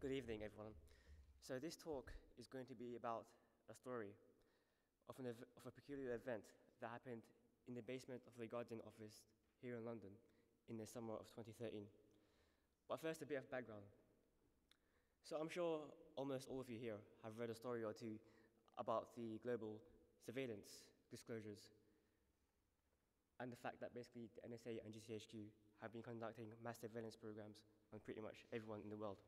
Good evening, everyone. So this talk is going to be about a story of a peculiar event that happened in the basement of the Guardian office here in London in the summer of 2013. But first, a bit of background. So I'm sure almost all of you here have read a story or two about the global surveillance disclosures and the fact that basically the NSA and GCHQ have been conducting mass surveillance programs on pretty much everyone in the world.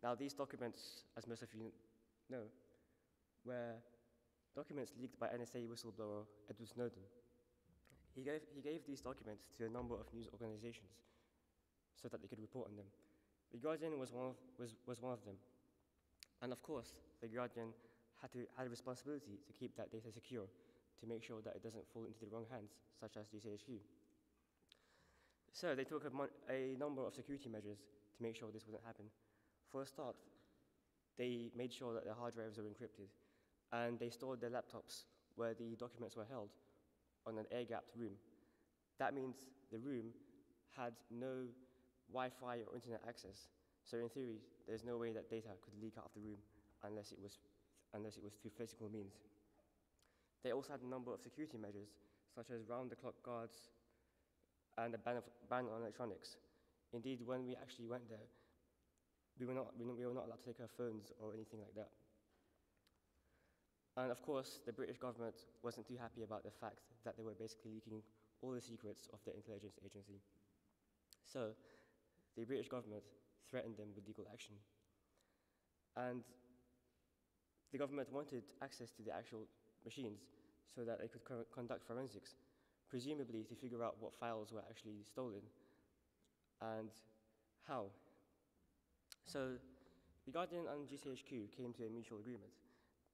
Now, these documents, as most of you know, were documents leaked by NSA whistleblower Edward Snowden. He gave these documents to a number of news organizations so that they could report on them. The Guardian was one of them. And of course, the Guardian had a responsibility to keep that data secure, to make sure that it doesn't fall into the wrong hands, such as GCHQ. So they took a number of security measures to make sure this wouldn't happen. For a start, they made sure that their hard drives were encrypted, and they stored their laptops where the documents were held on an air-gapped room. That means the room had no Wi-Fi or internet access. So in theory, there's no way that data could leak out of the room unless it was through physical means. They also had a number of security measures, such as round-the-clock guards and a ban on electronics. Indeed, when we actually went there, we were not allowed to take our phones or anything like that. And of course, the British government wasn't too happy about the fact that they were basically leaking all the secrets of the intelligence agency. So the British government threatened them with legal action. And the government wanted access to the actual machines so that they could conduct forensics, presumably to figure out what files were actually stolen and how. So the Guardian and GCHQ came to a mutual agreement.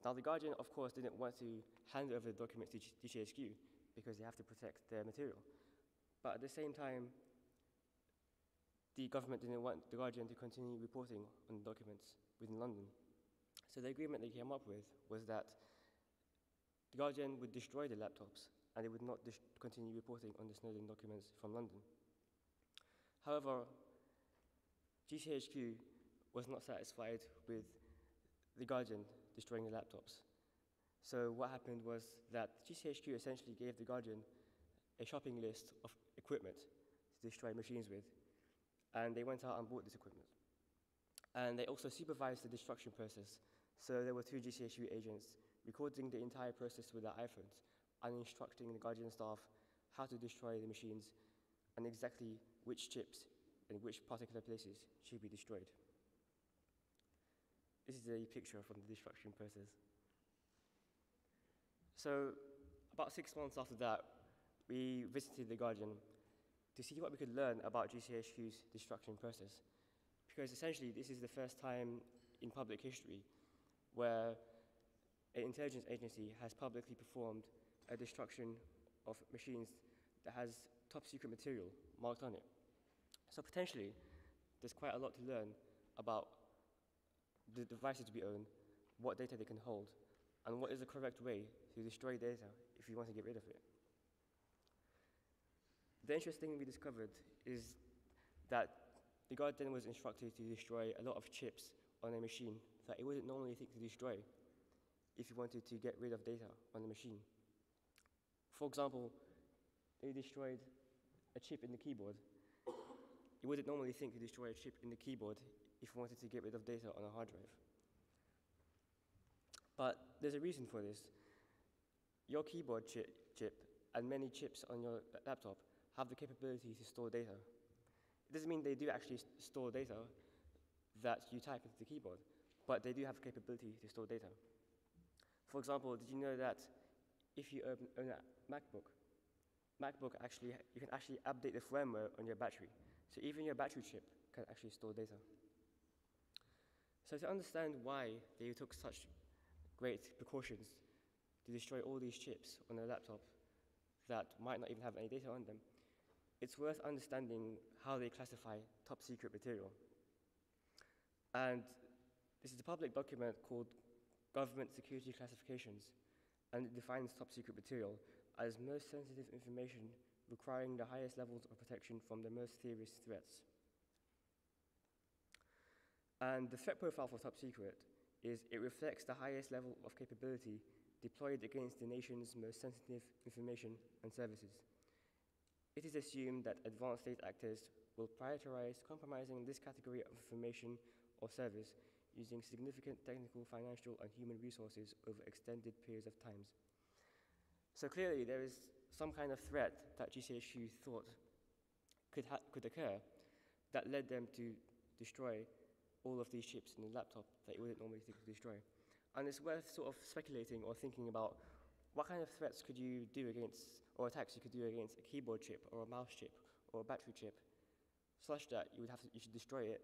Now, the Guardian, of course, didn't want to hand over the documents to GCHQ because they have to protect their material. But at the same time, the government didn't want the Guardian to continue reporting on the documents within London. So the agreement they came up with was that the Guardian would destroy the laptops and they would not continue reporting on the Snowden documents from London. However, GCHQ was not satisfied with the Guardian destroying the laptops. So what happened was that GCHQ essentially gave the Guardian a shopping list of equipment to destroy machines with, and they went out and bought this equipment. And they also supervised the destruction process. So there were 2 GCHQ agents recording the entire process with their iPhones and instructing the Guardian staff how to destroy the machines and exactly which chips and which particular places should be destroyed. This is a picture from the destruction process. So about 6 months after that, we visited the Guardian to see what we could learn about GCHQ's destruction process. Because essentially, this is the first time in public history where an intelligence agency has publicly performed a destruction of machines that has top secret material marked on it. So potentially, there's quite a lot to learn about the devices we own, what data they can hold, and what is the correct way to destroy data if you want to get rid of it. The interesting thing we discovered is that the Guardian was instructed to destroy a lot of chips on a machine that it wouldn't normally think to destroy if you wanted to get rid of data on the machine. For example, they destroyed a chip in the keyboard. You wouldn't normally think to destroy a chip in the keyboard if you wanted to get rid of data on a hard drive. But there's a reason for this. Your keyboard chip and many chips on your laptop have the capability to store data. It doesn't mean they do actually store data that you type into the keyboard, but they do have the capability to store data. For example, did you know that if you own a MacBook, you can actually update the firmware on your battery. So even your battery chip can actually store data. So to understand why they took such great precautions to destroy all these chips on a laptop that might not even have any data on them, it's worth understanding how they classify top secret material. And this is a public document called Government Security Classifications, and it defines top secret material as most sensitive information requiring the highest levels of protection from the most serious threats. And the threat profile for top secret is it reflects the highest level of capability deployed against the nation's most sensitive information and services. It is assumed that advanced state actors will prioritize compromising this category of information or service using significant technical, financial, and human resources over extended periods of time. So clearly, there is some kind of threat that GCHQ thought could occur that led them to destroy all of these chips in the laptop that you wouldn't normally think to destroy. And it's worth sort of speculating or thinking about what kind of threats could you do against, or attacks you could do against a keyboard chip or a mouse chip or a battery chip, such that you should destroy it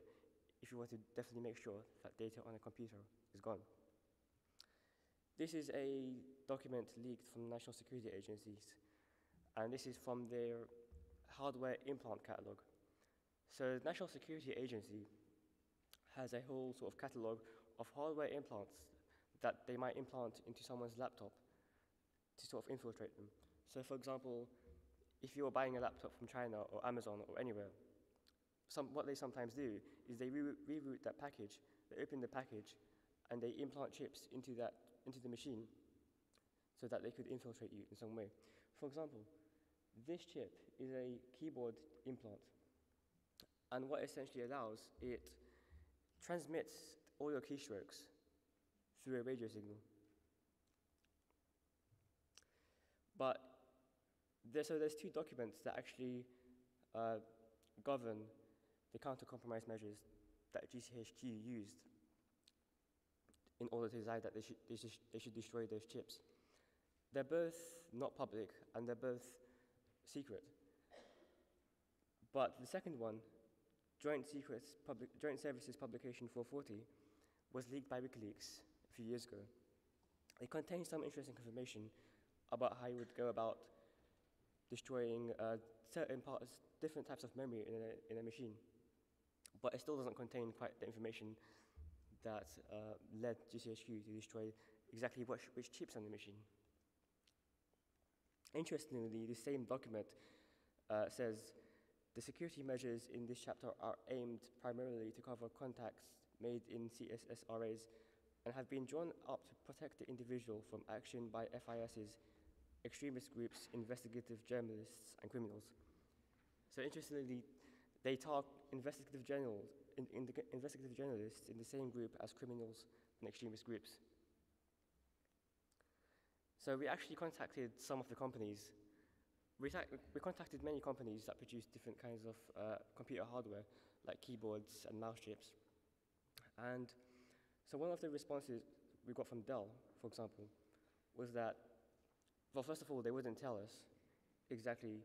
if you want to definitely make sure that data on a computer is gone. This is a document leaked from national security agencies, and this is from their hardware implant catalog. So the National Security Agency has a whole sort of catalog of hardware implants that they might implant into someone's laptop to sort of infiltrate them. So for example, if you're buying a laptop from China or Amazon or anywhere, what they sometimes do is they reroute that package, they open the package, and they implant chips into the machine so that they could infiltrate you in some way. For example, this chip is a keyboard implant, and what it essentially allows, it transmits all your keystrokes through a radio signal. But there's two documents that actually govern the counter-compromise measures that GCHQ used in order to decide that they should destroy those chips. They're both not public and they're both secret. But the second one, Joint Services Publication 440, was leaked by WikiLeaks a few years ago. It contains some interesting information about how you would go about destroying different types of memory in a machine. But it still doesn't contain quite the information that led GCHQ to destroy exactly which chips on the machine. Interestingly, the same document says, the security measures in this chapter are aimed primarily to cover contacts made in CSSRAs and have been drawn up to protect the individual from action by FIS's extremist groups, investigative journalists, and criminals. So interestingly, they target investigative journalists in the same group as criminals and extremist groups. So we actually contacted some of the companies. We contacted many companies that produce different kinds of computer hardware, like keyboards and mouse chips. And so one of the responses we got from Dell, for example, was that, well, first of all, they wouldn't tell us exactly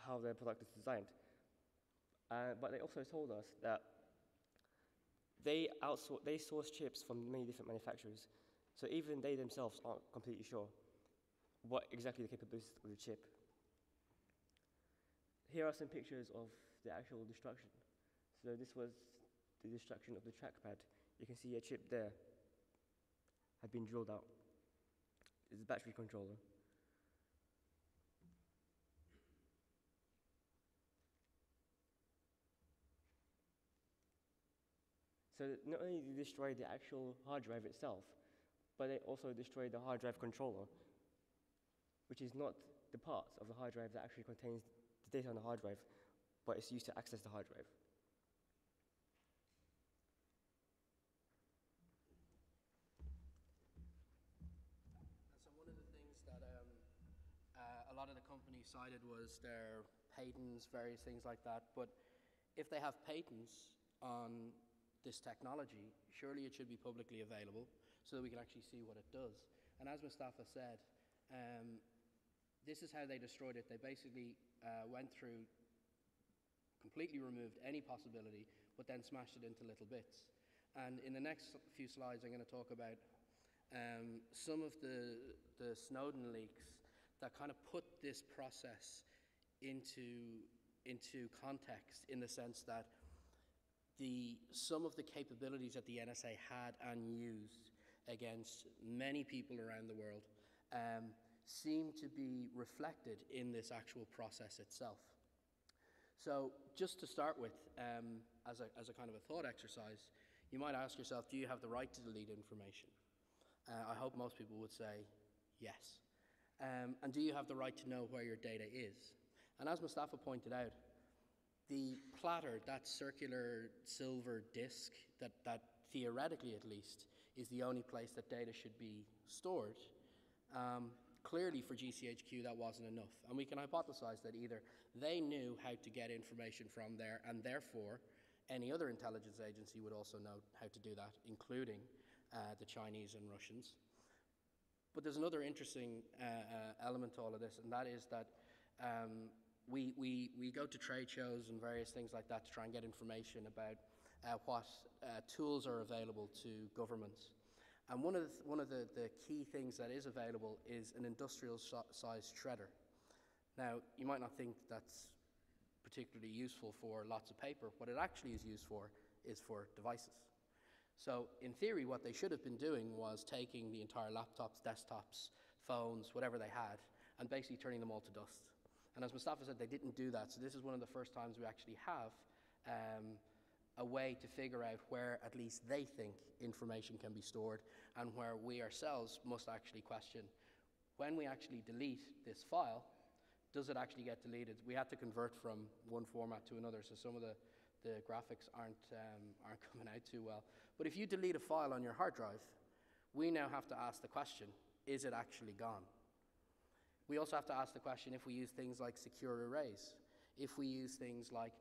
how their product is designed. But they also told us that they source chips from many different manufacturers. So even they themselves aren't completely sure what exactly the capabilities of the chip. Here are some pictures of the actual destruction. So this was the destruction of the Trackpad. You can see a chip there had been drilled out. It's a battery controller. So not only did they destroy the actual hard drive itself, but they also destroyed the hard drive controller, which is not the part of the hard drive that actually contains the data on the hard drive, but it's used to access the hard drive. So one of the things that a lot of the companies cited was their patents, various things like that. But if they have patents on this technology, surely it should be publicly available so that we can actually see what it does. And as Mustafa said, this is how they destroyed it. They basically went through, completely removed any possibility, but then smashed it into little bits. And in the next few slides, I'm going to talk about some of the Snowden leaks that kind of put this process into context, in the sense that some of the capabilities that the NSA had and used against many people around the world seem to be reflected in this actual process itself. So just to start with, as a kind of a thought exercise, you might ask yourself, do you have the right to delete information? I hope most people would say yes. And do you have the right to know where your data is? And as Mustafa pointed out, the platter, that circular silver disk, that theoretically at least, is the only place that data should be stored. Clearly for GCHQ that wasn't enough. And we can hypothesize that either they knew how to get information from there, and therefore any other intelligence agency would also know how to do that, including the Chinese and Russians. But there's another interesting element to all of this, and that is that we go to trade shows and various things like that to try and get information about what tools are available to governments. And one of the key things that is available is an industrial-sized shredder. Now, you might not think that's particularly useful for lots of paper. What it actually is used for is for devices. So in theory, what they should have been doing was taking the entire laptops, desktops, phones, whatever they had, and basically turning them all to dust. And as Mustafa said, they didn't do that. So this is one of the first times we actually have a way to figure out where at least they think information can be stored, and where we ourselves must actually question, when we actually delete this file, does it actually get deleted? We had to convert from one format to another, so some of the graphics aren't coming out too well. But if you delete a file on your hard drive, we now have to ask the question, is it actually gone? We also have to ask the question, if we use things like secure arrays, if we use things like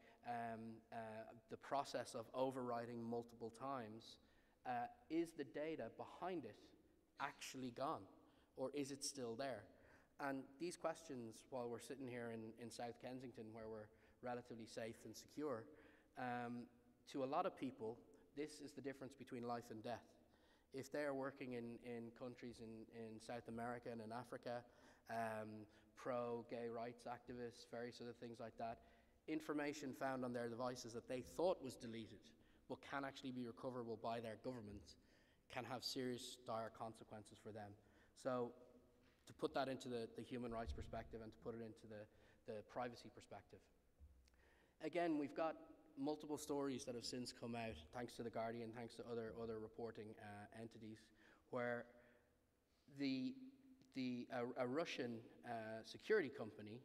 the process of overwriting multiple times, is the data behind it actually gone, or is it still there? And these questions, while we're sitting here in South Kensington, where we're relatively safe and secure, to a lot of people, this is the difference between life and death. If they are working in countries in South America and in Africa, pro-gay rights activists, various other things like that, information found on their devices that they thought was deleted but can actually be recoverable by their government can have serious, dire consequences for them. So to put that into the human rights perspective and to put it into the privacy perspective. Again, we've got multiple stories that have since come out, thanks to The Guardian, thanks to other reporting entities, where a Russian security company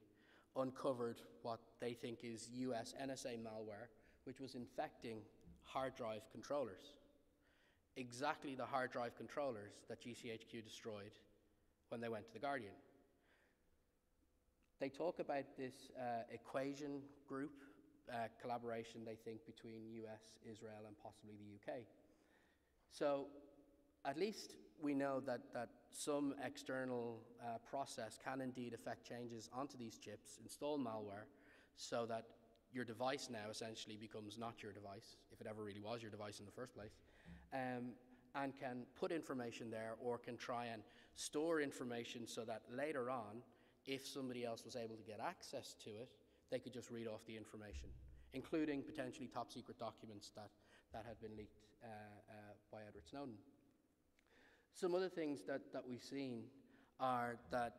uncovered what they think is US NSA malware, which was infecting hard drive controllers. Exactly the hard drive controllers that GCHQ destroyed when they went to The Guardian. They talk about this equation group collaboration, they think, between US, Israel, and possibly the UK. So at least we know that some external process can indeed affect changes onto these chips, install malware, so that your device now essentially becomes not your device, if it ever really was your device in the first place, and can put information there, or can try and store information so that later on, if somebody else was able to get access to it, they could just read off the information, including potentially top secret documents that had been leaked by Edward Snowden. Some other things that we've seen are that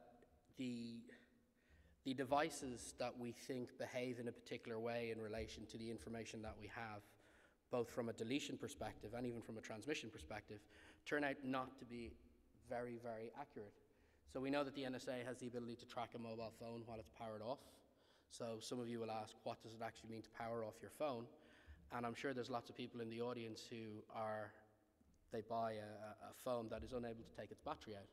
the devices that we think behave in a particular way in relation to the information that we have, both from a deletion perspective and even from a transmission perspective, turn out not to be very, very accurate. So we know that the NSA has the ability to track a mobile phone while it's powered off. So some of you will ask, what does it actually mean to power off your phone? And I'm sure there's lots of people in the audience who they buy a phone that is unable to take its battery out.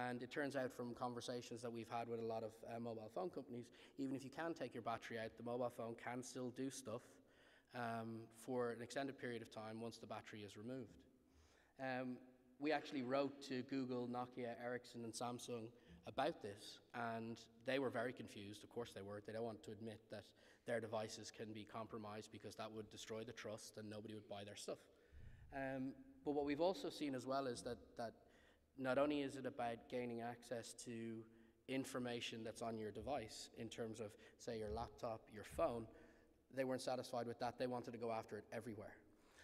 And it turns out from conversations that we've had with a lot of mobile phone companies, even if you can take your battery out, the mobile phone can still do stuff for an extended period of time once the battery is removed. We actually wrote to Google, Nokia, Ericsson, and Samsung about this, and they were very confused. Of course they were. They don't want to admit that their devices can be compromised, because that would destroy the trust and nobody would buy their stuff. But what we've also seen as well is that not only is it about gaining access to information that's on your device, in terms of, say, your laptop, your phone, they weren't satisfied with that. They wanted to go after it everywhere.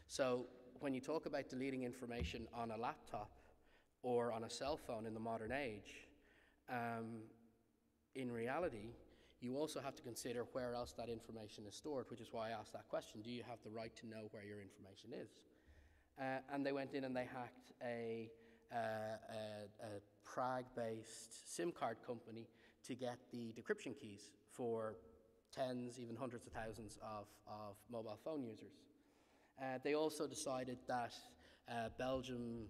So when you talk about deleting information on a laptop or on a cell phone in the modern age, in reality, you also have to consider where else that information is stored, which is why I asked that question. Do you have the right to know where your information is? And they went in and they hacked a Prague-based SIM card company to get the decryption keys for tens, even hundreds of thousands of mobile phone users. They also decided that Belgium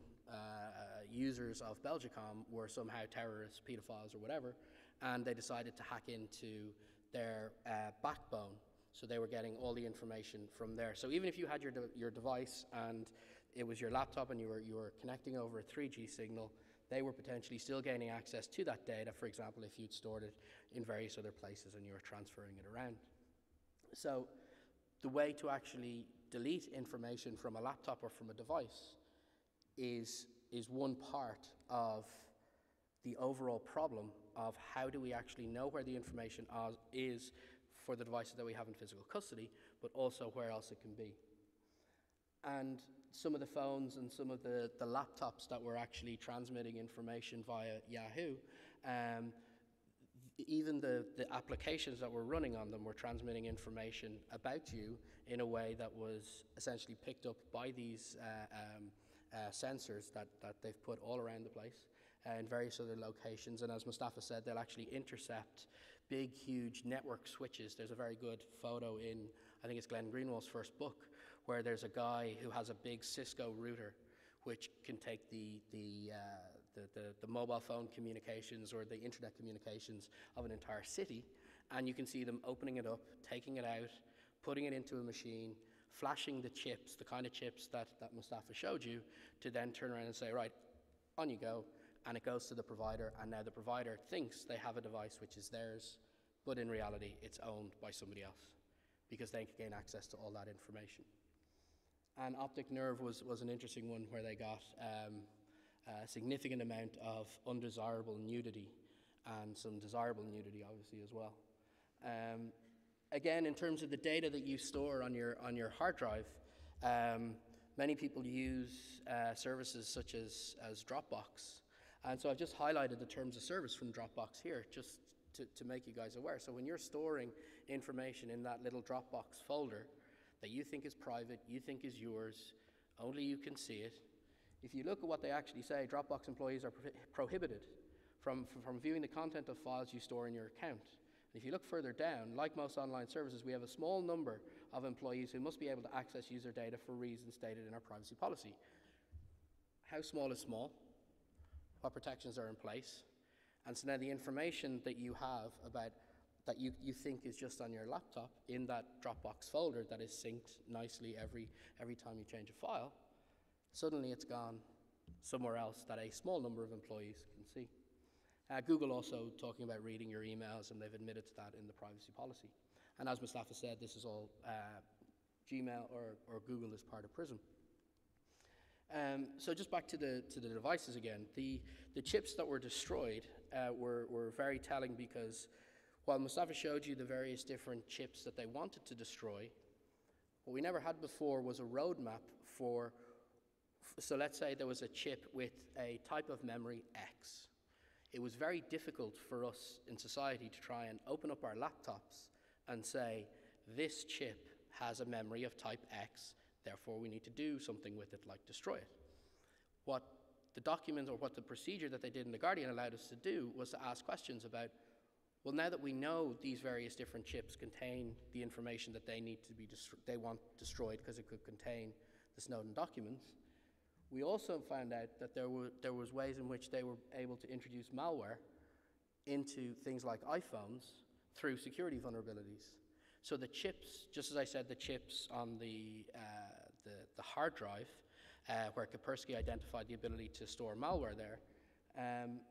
users of Belgicom were somehow terrorists, pedophiles, or whatever, and they decided to hack into their backbone. So they were getting all the information from there. So even if you had your device and it was your laptop and you were connecting over a 3G signal, they were potentially still gaining access to that data, for example, if you'd stored it in various other places and you were transferring it around. So the way to actually delete information from a laptop or from a device is one part of the overall problem of how do we actually know where the information is for the devices that we have in physical custody, but also where else it can be. And some of the phones and some of the laptops that were actually transmitting information via Yahoo, even the applications that were running on them were transmitting information about you in a way that was essentially picked up by these sensors that they've put all around the place and various other locations. And as Mustafa said, they'll actually intercept big, huge network switches. There's a very good photo in, I think it's Glenn Greenwald's first book, where there's a guy who has a big Cisco router which can take the mobile phone communications or the internet communications of an entire city, and you can see them opening it up, taking it out, putting it into a machine, flashing the chips, the kind of chips that Mustafa showed you, to then turn around and say, right, on you go, and it goes to the provider, and now the provider thinks they have a device which is theirs, but in reality it's owned by somebody else, because they can gain access to all that information. And optic nerve was an interesting one, where they got a significant amount of undesirable nudity and some desirable nudity, obviously, as well. Again, in terms of the data that you store on your hard drive, many people use services such as Dropbox. And so I've just highlighted the terms of service from Dropbox here, just to make you guys aware. So when you're storing information in that little Dropbox folder that you think is private, you think is yours, only you can see it, if you look at what they actually say, Dropbox employees are prohibited from viewing the content of files you store in your account. And if you look further down, like most online services, we have a small number of employees who must be able to access user data for reasons stated in our privacy policy. How small is small? What protections are in place? And so now the information that you have about that you think is just on your laptop in that Dropbox folder that is synced nicely every time you change a file, suddenly it's gone somewhere else that a small number of employees can see. Google also talking about reading your emails, and they've admitted to that in the privacy policy. And as Mustafa said, this is all Gmail or Google as part of PRISM. So just back to the devices again. The chips that were destroyed were very telling, because while Mustafa showed you the various different chips that they wanted to destroy, what we never had before was a roadmap for, so let's say there was a chip with a type of memory X. It was very difficult for us in society to try and open up our laptops and say, this chip has a memory of type X, therefore we need to do something with it, like destroy it. What the document or what the procedure that they did in The Guardian allowed us to do was to ask questions about, well, now that we know these various different chips contain the information that they want destroyed because it could contain the Snowden documents, we also found out that there was ways in which they were able to introduce malware into things like iPhones through security vulnerabilities. So the chips, just as I said, the chips on the hard drive, where Kaspersky identified the ability to store malware there,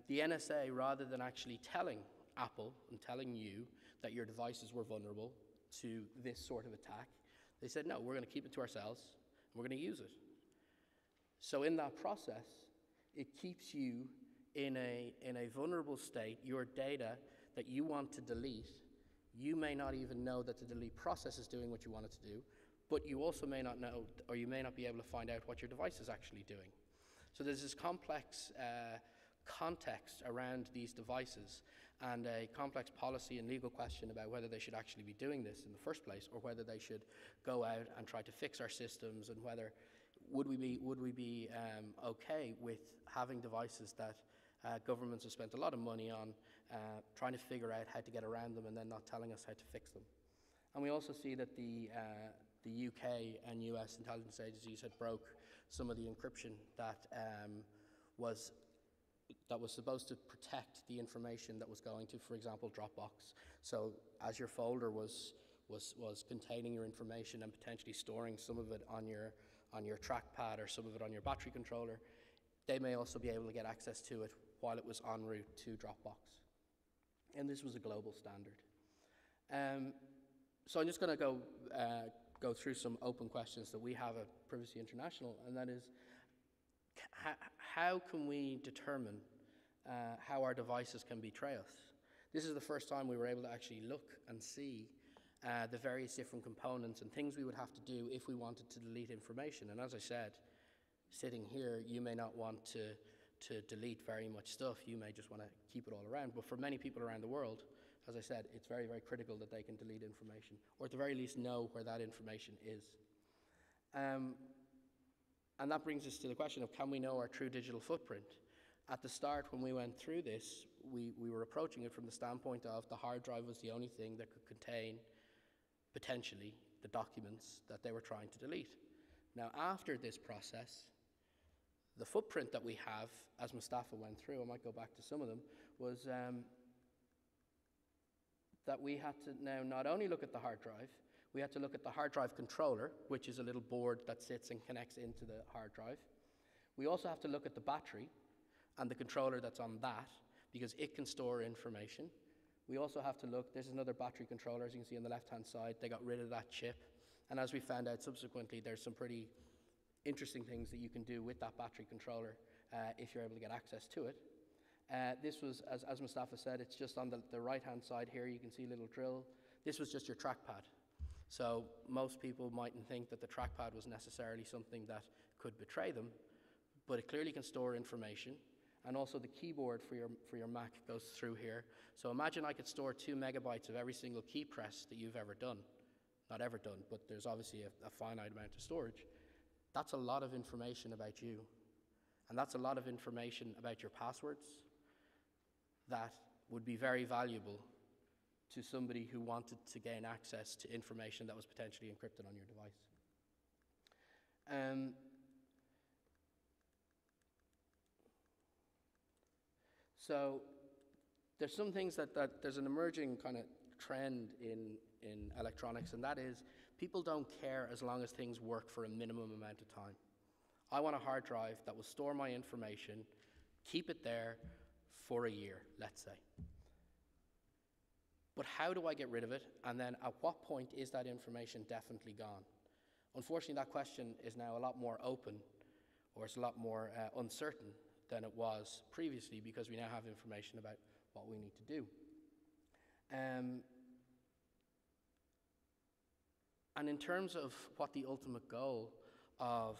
the NSA, rather than actually telling Apple and telling you that your devices were vulnerable to this sort of attack, they said, no, we're going to keep it to ourselves, and we're going to use it. So in that process, it keeps you in a vulnerable state. Your data that you want to delete, you may not even know that the delete process is doing what you want it to do, but you also may not know, or you may not be able to find out what your device is actually doing. So there's this complex context around these devices and a complex policy and legal question about whether they should actually be doing this in the first place, or whether they should go out and try to fix our systems, and whether would we be okay with having devices that governments have spent a lot of money on trying to figure out how to get around them and then not telling us how to fix them. And we also see that the UK and US intelligence agencies had broke some of the encryption that was supposed to protect the information that was going to, for example, Dropbox. So as your folder was containing your information and potentially storing some of it on your trackpad or some of it on your battery controller, they may also be able to get access to it while it was en route to Dropbox. And this was a global standard. So I'm just going to go through some open questions that we have at Privacy International, and that is, how can we determine how our devices can betray us? This is the first time we were able to actually look and see the various different components and things we would have to do if we wanted to delete information. And as I said, sitting here, you may not want to delete very much stuff. You may just want to keep it all around. But for many people around the world, as I said, it's very, very critical that they can delete information, or at the very least know where that information is. And that brings us to the question of, can we know our true digital footprint? At the start, when we went through this, we were approaching it from the standpoint of the hard drive was the only thing that could contain, potentially, the documents that they were trying to delete. Now, after this process, the footprint that we have, as Mustafa went through, I might go back to some of them, was that we had to now not only look at the hard drive, we had to look at the hard drive controller, which is a little board that sits and connects into the hard drive. We also have to look at the battery and the controller that's on that, because it can store information. We also have to look, there's another battery controller, as you can see on the left-hand side. They got rid of that chip. And as we found out subsequently, there's some pretty interesting things that you can do with that battery controller if you're able to get access to it. This was, as Mustafa said, it's just on the right-hand side here. You can see a little drill. This was just your trackpad. So most people mightn't think that the trackpad was necessarily something that could betray them, but it clearly can store information. And also the keyboard for your Mac goes through here. So imagine I could store 2 megabytes of every single key press that you've ever done. Not ever done, but there's obviously a finite amount of storage. That's a lot of information about you. And that's a lot of information about your passwords that would be very valuable to somebody who wanted to gain access to information that was potentially encrypted on your device. So there's some things that there's an emerging kind of trend in electronics, and that is people don't care as long as things work for a minimum amount of time. I want a hard drive that will store my information, keep it there for a year, let's say. But how do I get rid of it? And then at what point is that information definitely gone? Unfortunately, that question is now a lot more open, or it's a lot more uncertain than it was previously, because we now have information about what we need to do. And in terms of what the ultimate goal of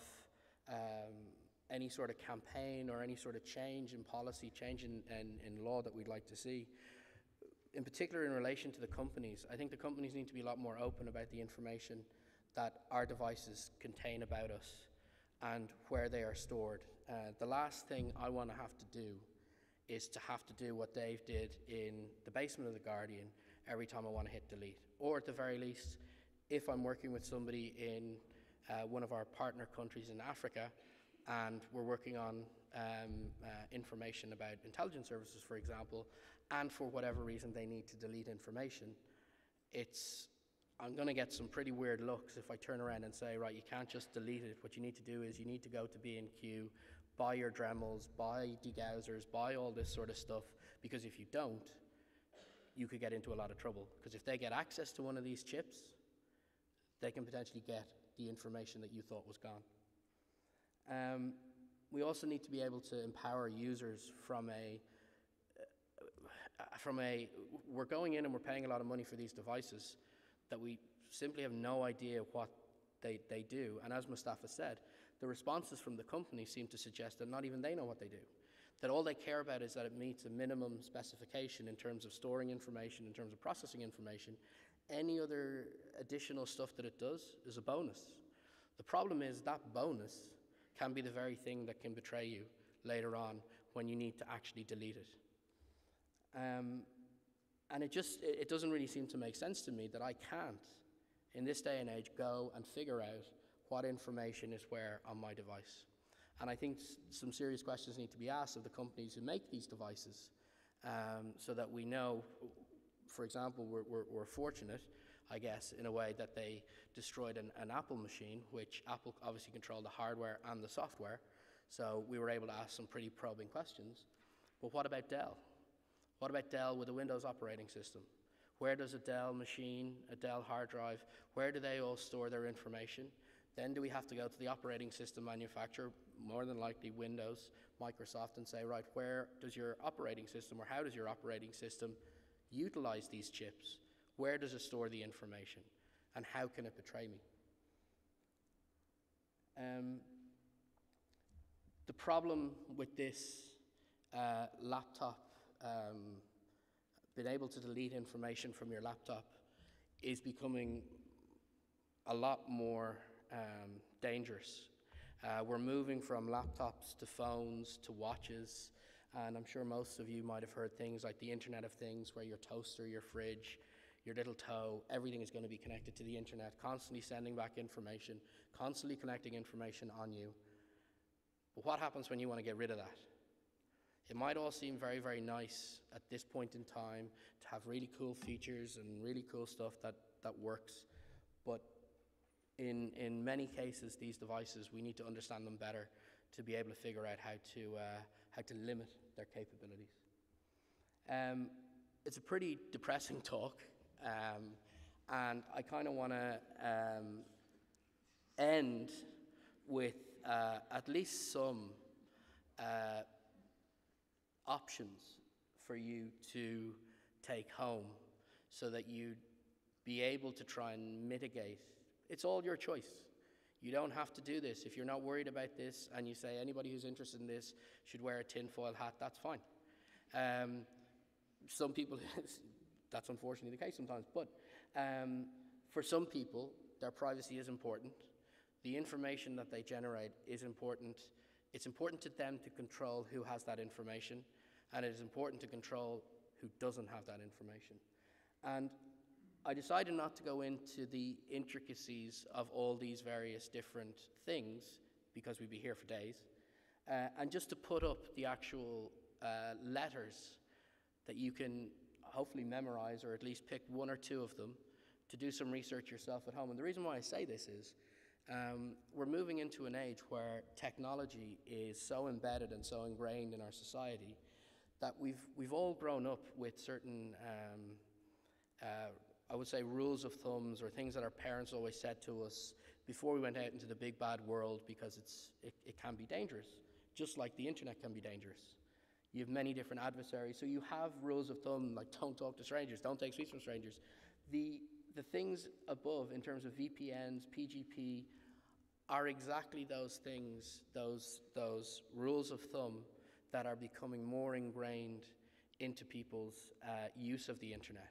any sort of campaign or any sort of change in policy, change in law that we'd like to see, in particular in relation to the companies, I think the companies need to be a lot more open about the information that our devices contain about us and where they are stored. The last thing I want to have to do is to have to do what Dave did in the basement of the Guardian every time I want to hit delete. Or at the very least, if I'm working with somebody in one of our partner countries in Africa and we're working on information about intelligence services, for example, and for whatever reason they need to delete information, I'm going to get some pretty weird looks if I turn around and say, right, you can't just delete it. What you need to do is you need to go to B&Q, buy your Dremels, buy degaussers, buy all this sort of stuff, because if you don't, you could get into a lot of trouble. Because if they get access to one of these chips, they can potentially get the information that you thought was gone. We also need to be able to empower users we're going in and we're paying a lot of money for these devices that we simply have no idea what they do. And as Mustafa said, the responses from the company seem to suggest that not even they know what they do. that all they care about is that it meets a minimum specification in terms of storing information, in terms of processing information. Any other additional stuff that it does is a bonus. The problem is that bonus can be the very thing that can betray you later on when you need to actually delete it. And it doesn't really seem to make sense to me that I can't, in this day and age, go and figure out what information is where on my device. And I think some serious questions need to be asked of the companies who make these devices, so that we know, for example, we're fortunate, I guess, in a way that they destroyed an Apple machine, which Apple obviously controlled the hardware and the software, so we were able to ask some pretty probing questions. But what about Dell? What about Dell with a Windows operating system? Where does a Dell machine, a Dell hard drive, where do they all store their information? Then do we have to go to the operating system manufacturer, more than likely Windows, Microsoft, and say, right, where does your operating system, or how does your operating system utilize these chips? Where does it store the information? And how can it betray me? The problem with this laptop, being able to delete information from your laptop, is becoming a lot more dangerous. We're moving from laptops to phones to watches, and I'm sure most of you might have heard things like the Internet of Things, where your toaster, your fridge, your little toe, everything is going to be connected to the internet, constantly sending back information, constantly collecting information on you. But what happens when you want to get rid of that? It might all seem very, very nice at this point in time to have really cool features and really cool stuff that works, but in many cases, these devices, we need to understand them better to be able to figure out how to limit their capabilities. It's a pretty depressing talk, and I kind of want to end with at least some options for you to take home so that you'd be able to try and mitigate. It's all your choice. You don't have to do this. If you're not worried about this and you say anybody who's interested in this should wear a tinfoil hat, that's fine. Some people, that's unfortunately the case sometimes, but for some people, their privacy is important. The information that they generate is important. It's important to them to control who has that information, and it is important to control who doesn't have that information. And I decided not to go into the intricacies of all these various different things, because we'd be here for days, and just to put up the actual letters that you can hopefully memorize, or at least pick one or two of them to do some research yourself at home. And the reason why I say this is we're moving into an age where technology is so embedded and so ingrained in our society that we've all grown up with certain I would say rules of thumbs, or things that our parents always said to us before we went out into the big bad world, because it can be dangerous, just like the internet can be dangerous. You have many different adversaries, so you have rules of thumb like don't talk to strangers, don't take sweets from strangers. The things above in terms of VPNs, PGP, are exactly those things, those rules of thumb that are becoming more ingrained into people's use of the internet,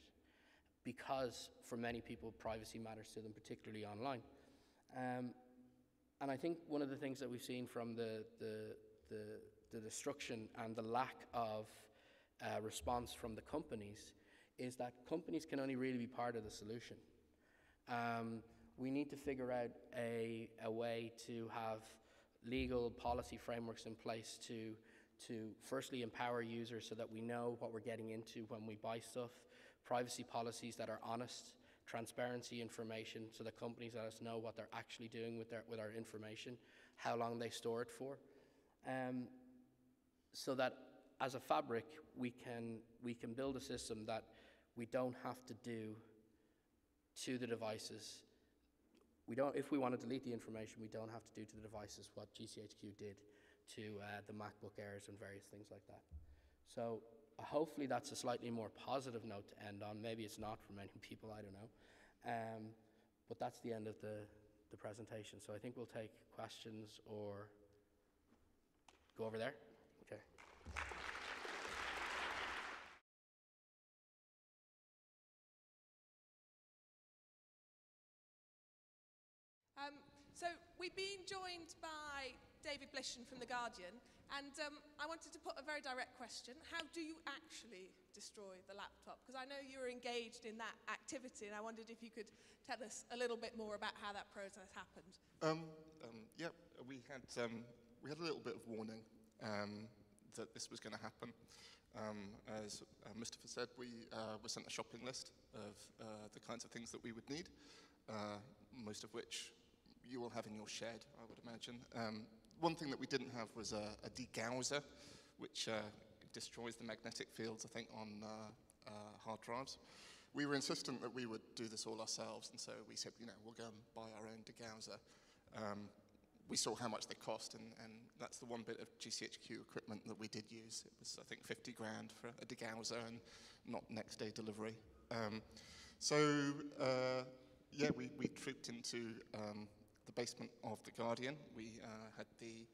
because for many people privacy matters to them, particularly online. And I think one of the things that we've seen from the destruction and the lack of response from the companies is that companies can only really be part of the solution. We need to figure out a way to have legal policy frameworks in place to firstly empower users so that we know what we're getting into when we buy stuff, privacy policies that are honest, transparency information so that companies let us know what they're actually doing with our information, how long they store it for, so that as a fabric we can build a system that we don't have to do to the devices. If we want to delete the information, we don't have to do to the devices what GCHQ did to the MacBook Airs and various things like that. So hopefully that's a slightly more positive note to end on. Maybe it's not for many people, I don't know. But that's the end of the presentation. So I think we'll take questions or go over there. Okay. So we've been joined by David Blishen from The Guardian, and I wanted to put a very direct question. How do you actually destroy the laptop? Because I know you're engaged in that activity, and I wondered if you could tell us a little bit more about how that process happened. Yeah, we had a little bit of warning that this was going to happen. As Mustafa said, we were sent a shopping list of the kinds of things that we would need, most of which you will have in your shed, I would imagine. One thing that we didn't have was a degausser, which destroys the magnetic fields, I think, on hard drives. We were insistent that we would do this all ourselves, and so we said, we'll go and buy our own degausser. We saw how much they cost, and that's the one bit of GCHQ equipment that we did use. It was, I think, 50 grand for a degausser and not next day delivery. Yeah, we trooped into the basement of The Guardian. We had the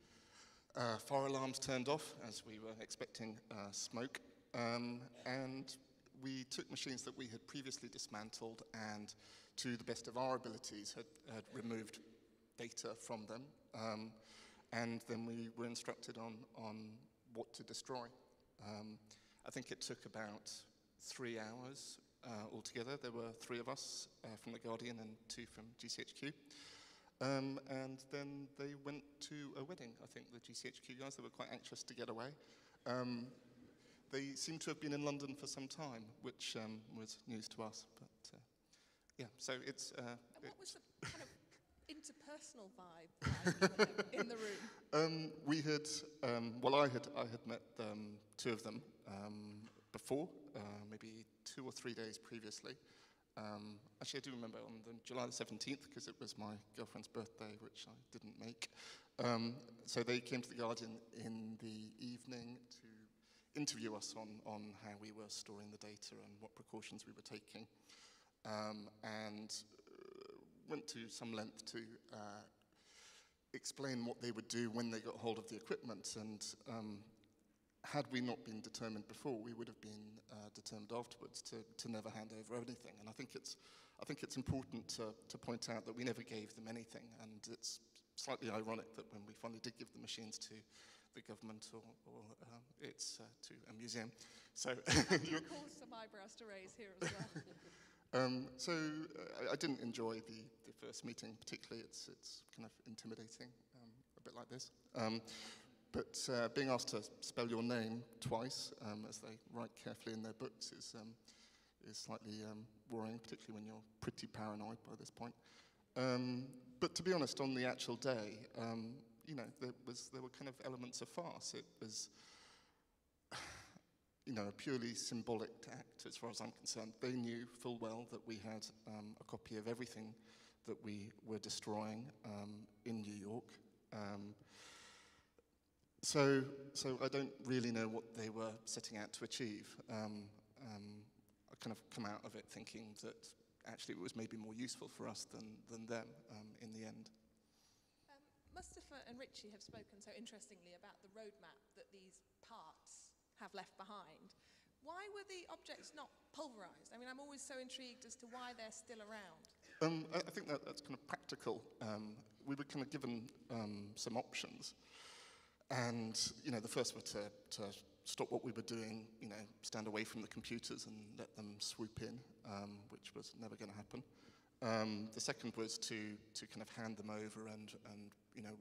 fire alarms turned off as we were expecting smoke. And we took machines that we had previously dismantled and, to the best of our abilities, had removed data from them. And then we were instructed on what to destroy. I think it took about 3 hours altogether. There were 3 of us from The Guardian and 2 from GCHQ. And then they went to a wedding, I think, the GCHQ guys. They were quite anxious to get away. They seem to have been in London for some time, which was news to us. But yeah, so it's... what was the kind of interpersonal vibe like in the room? We had, well, I had met 2 of them before, maybe 2 or 3 days previously. Actually, I do remember on July the 17th, because it was my girlfriend's birthday, which I didn't make. So they came to The Guardian in the evening to interview us on how we were storing the data and what precautions we were taking. And went to some length to explain what they would do when they got hold of the equipment. And had we not been determined before, we would have been determined afterwards to never hand over anything. And I think it's important to point out that we never gave them anything. And it's slightly ironic that when we finally did give the machines to the government or it's to a museum. So you caused some eyebrows to raise here as well. I didn't enjoy the first meeting particularly. It's kind of intimidating, a bit like this. But being asked to spell your name twice, as they write carefully in their books, is slightly worrying, particularly when you're pretty paranoid by this point. But to be honest, on the actual day, there were kind of elements of farce. It was, a purely symbolic act, as far as I'm concerned. They knew full well that we had a copy of everything that we were destroying in New York. So I don't really know what they were setting out to achieve. I kind of come out of it thinking that actually it was maybe more useful for us than them in the end. Mustafa and Richie have spoken so interestingly about the roadmap that these parts have left behind. Why were the objects not pulverized? I mean, I'm always so intrigued as to why they're still around. I think that's kind of practical. We were kind of given some options. And, the first were to stop what we were doing, stand away from the computers and let them swoop in, which was never going to happen. The second was to kind of hand them over and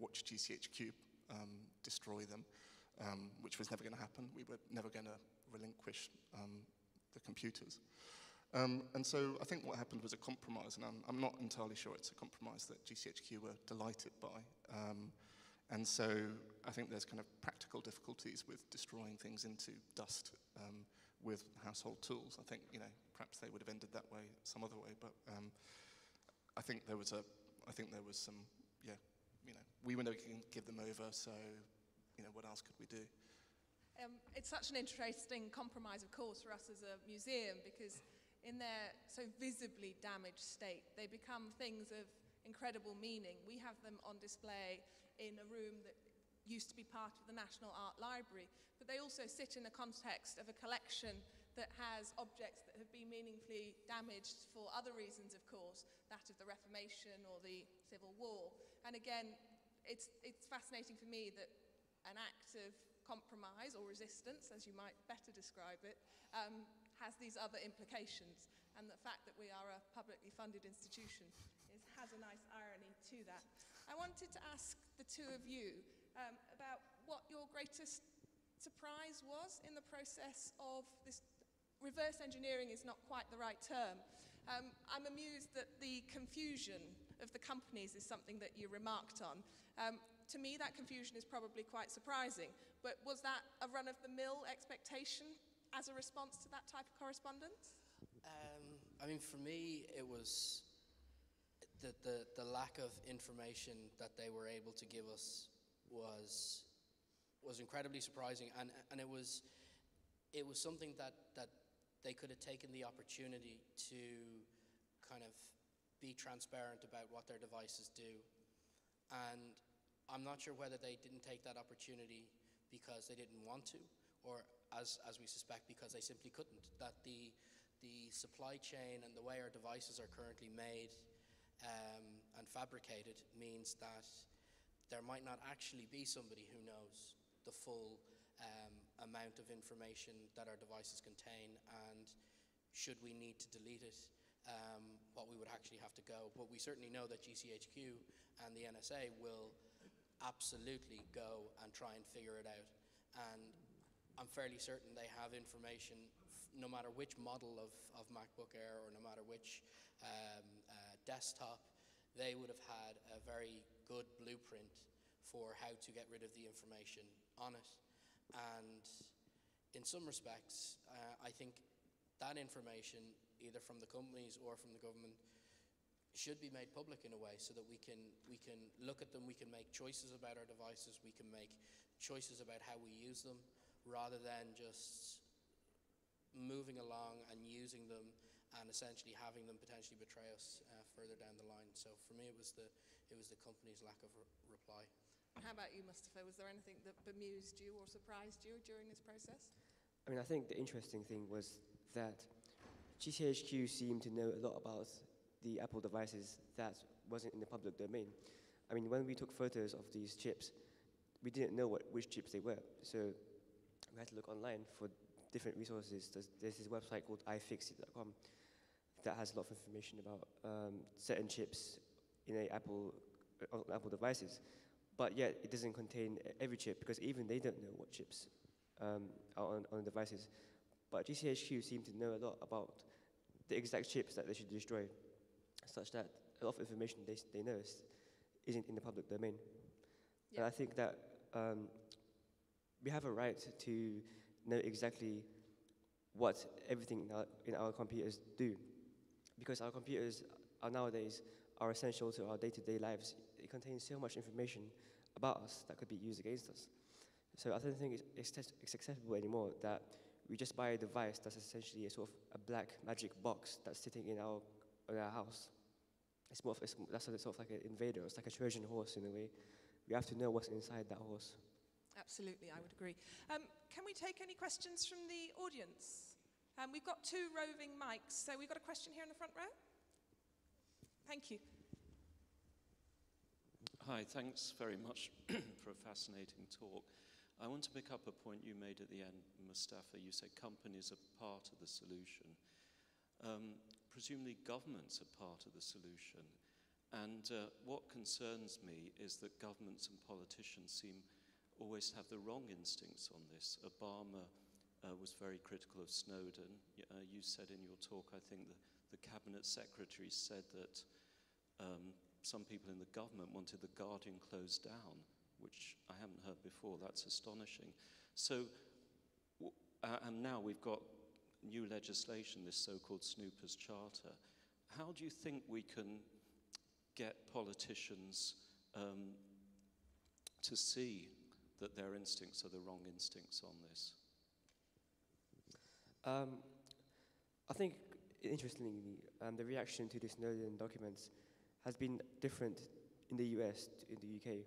watch GCHQ destroy them, which was never going to happen. We were never going to relinquish the computers. And so I think what happened was a compromise, and I'm not entirely sure it's a compromise that GCHQ were delighted by. And so I think there's kind of practical difficulties with destroying things into dust with household tools. I think, perhaps they would have ended that way, some other way, but I think there was some, we were never going to give them over, so, what else could we do? It's such an interesting compromise, of course, for us as a museum, because in their so visibly damaged state, they become things of incredible meaning. We have them on display in a room that used to be part of the National Art Library, but they also sit in the context of a collection that has objects that have been meaningfully damaged for other reasons, of course, that of the Reformation or the Civil War. And again, it's fascinating for me that an act of compromise or resistance, as you might better describe it, has these other implications. And the fact that we are a publicly funded institution has a nice irony to that. I wanted to ask the two of you about what your greatest surprise was in the process of this. Reverse engineering is not quite the right term. I'm amused that the confusion of the companies is something that you remarked on. To me, that confusion is probably quite surprising, but was that a run-of-the-mill expectation as a response to that type of correspondence? I mean, for me, it was the lack of information that they were able to give us was incredibly surprising, and it was something that they could have taken the opportunity to kind of be transparent about what their devices do. And I'm not sure whether they didn't take that opportunity because they didn't want to, or as we suspect, because they simply couldn't. That the supply chain and the way our devices are currently made and fabricated means that there might not actually be somebody who knows the full amount of information that our devices contain, and should we need to delete it, what we would actually have to go. But we certainly know that GCHQ and the NSA will absolutely go and try and figure it out. And I'm fairly certain they have information, no matter which model of MacBook Air or no matter which desktop, they would have had a very good blueprint for how to get rid of the information on it. And in some respects, I think that information, either from the companies or from the government, should be made public in a way so that we can look at them, we can make choices about our devices, we can make choices about how we use them, rather than just moving along and using them and essentially having them potentially betray us further down the line. So for me, it was the company's lack of reply. How about you, Mustafa? Was there anything that bemused you or surprised you during this process? I mean, I think the interesting thing was that GCHQ seemed to know a lot about the Apple devices that wasn't in the public domain. I mean, when we took photos of these chips, we didn't know which chips they were. So we had to look online for different resources. There's this website called iFixit.com that has a lot of information about certain chips in Apple devices. But yet, it doesn't contain every chip, because even they don't know what chips are on devices. But GCHQ seem to know a lot about the exact chips that they should destroy, such that a lot of information they know isn't in the public domain. Yeah. And I think that we have a right to know exactly what everything in our computers do, because our computers nowadays are essential to our day-to-day lives. It contains so much information about us that could be used against us. So I don't think it's acceptable anymore that we just buy a device that's essentially a sort of a black magic box that's sitting in our house. That's sort of like an invader. It's like a Trojan horse in a way. We have to know what's inside that horse. Absolutely, I would agree. Can we take any questions from the audience? We've got 2 roving mics, so we've got a question here in the front row. Thank you. Hi, thanks very much for a fascinating talk. I want to pick up a point you made at the end, Mustafa. You said companies are part of the solution. Presumably governments are part of the solution. And what concerns me is that governments and politicians seem always to have the wrong instincts on this. Obama was very critical of Snowden. You said in your talk, I think the cabinet secretary said that some people in the government wanted the Guardian closed down, which I haven't heard before. That's astonishing. So, and now we've got new legislation, this so-called Snoopers Charter. How do you think we can get politicians to see that their instincts are the wrong instincts on this? I think, interestingly, the reaction to the Snowden documents has been different in the US to in the UK.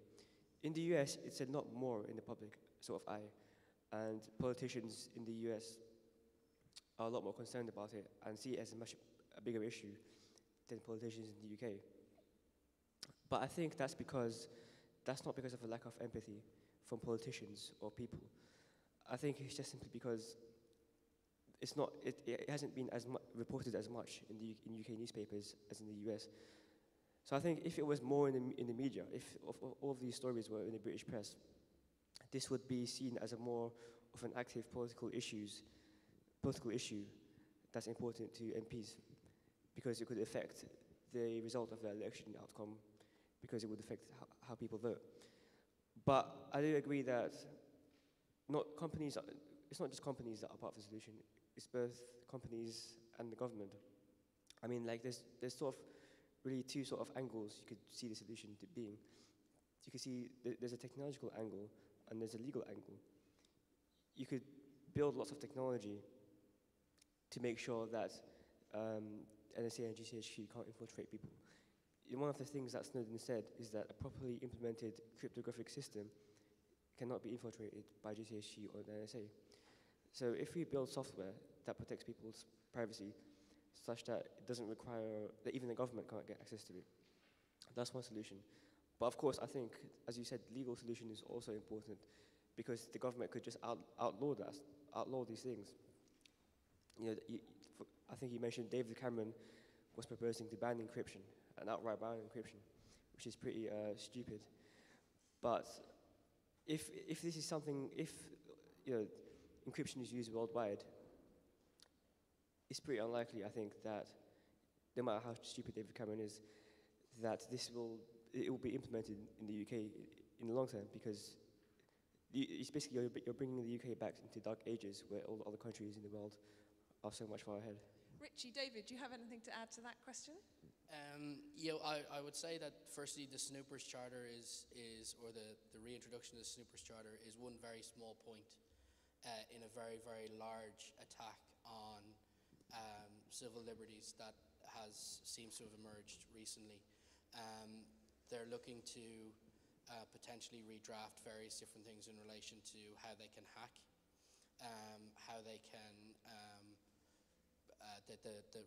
In the US, it's a lot more in the public sort of eye, and politicians in the US are a lot more concerned about it and see it as a bigger issue than politicians in the UK. But I think that's not because of a lack of empathy from politicians or people. I think it's just simply because it hasn't been reported as much in UK newspapers as in the US. So I think if it was more in the media, if all of these stories were in the British press, this would be seen as a more of an active political issue that's important to MPs, because it could affect the result of the election outcome, because it would affect how people vote. But I do agree that it's not just companies that are part of the solution, it's both companies and the government. I mean, like, there's sort of really two sort of angles you could see the solution to being. You could see there's a technological angle and there's a legal angle. You could build lots of technology to make sure that NSA and GCHQ can't infiltrate people. One of the things that Snowden said is that a properly implemented cryptographic system cannot be infiltrated by GCHQ or the NSA. So if we build software that protects people's privacy such that it doesn't require, that even the government can't get access to it, that's one solution. But of course, I think, as you said, legal solution is also important, because the government could just outlaw these things. You know, I think you mentioned David Cameron was proposing to ban encryption, an outright ban encryption, which is pretty stupid. But if this is something, if encryption is used worldwide, it's pretty unlikely, I think, that no matter how stupid David Cameron is, that it will be implemented in the UK in the long term, because it's basically you're bringing the UK back into dark ages where all the other countries in the world are so much far ahead. Richie, David, do you have anything to add to that question? I would say that firstly the Snoopers Charter or the reintroduction of the Snoopers Charter is one very small point in a very, very large attack on civil liberties that seems to have emerged recently. They're looking to potentially redraft various different things in relation to how they can hack, how they can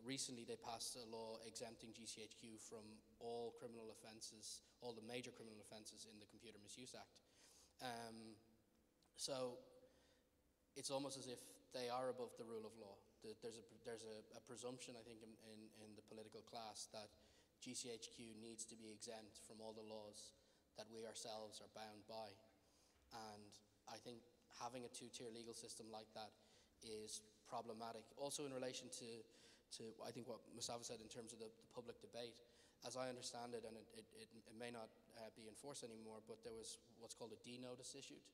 recently they passed a law exempting GCHQ from all criminal offences, all the major criminal offences in the Computer Misuse Act. So it's almost as if they are above the rule of law. There's a presumption, I think, in the political class that GCHQ needs to be exempt from all the laws that we ourselves are bound by. And I think having a two-tier legal system like that is problematic. Also in relation to I think what Mustafa said in terms of the public debate, as I understand it, and it may not be enforced anymore, but there was what's called a D-notice issued,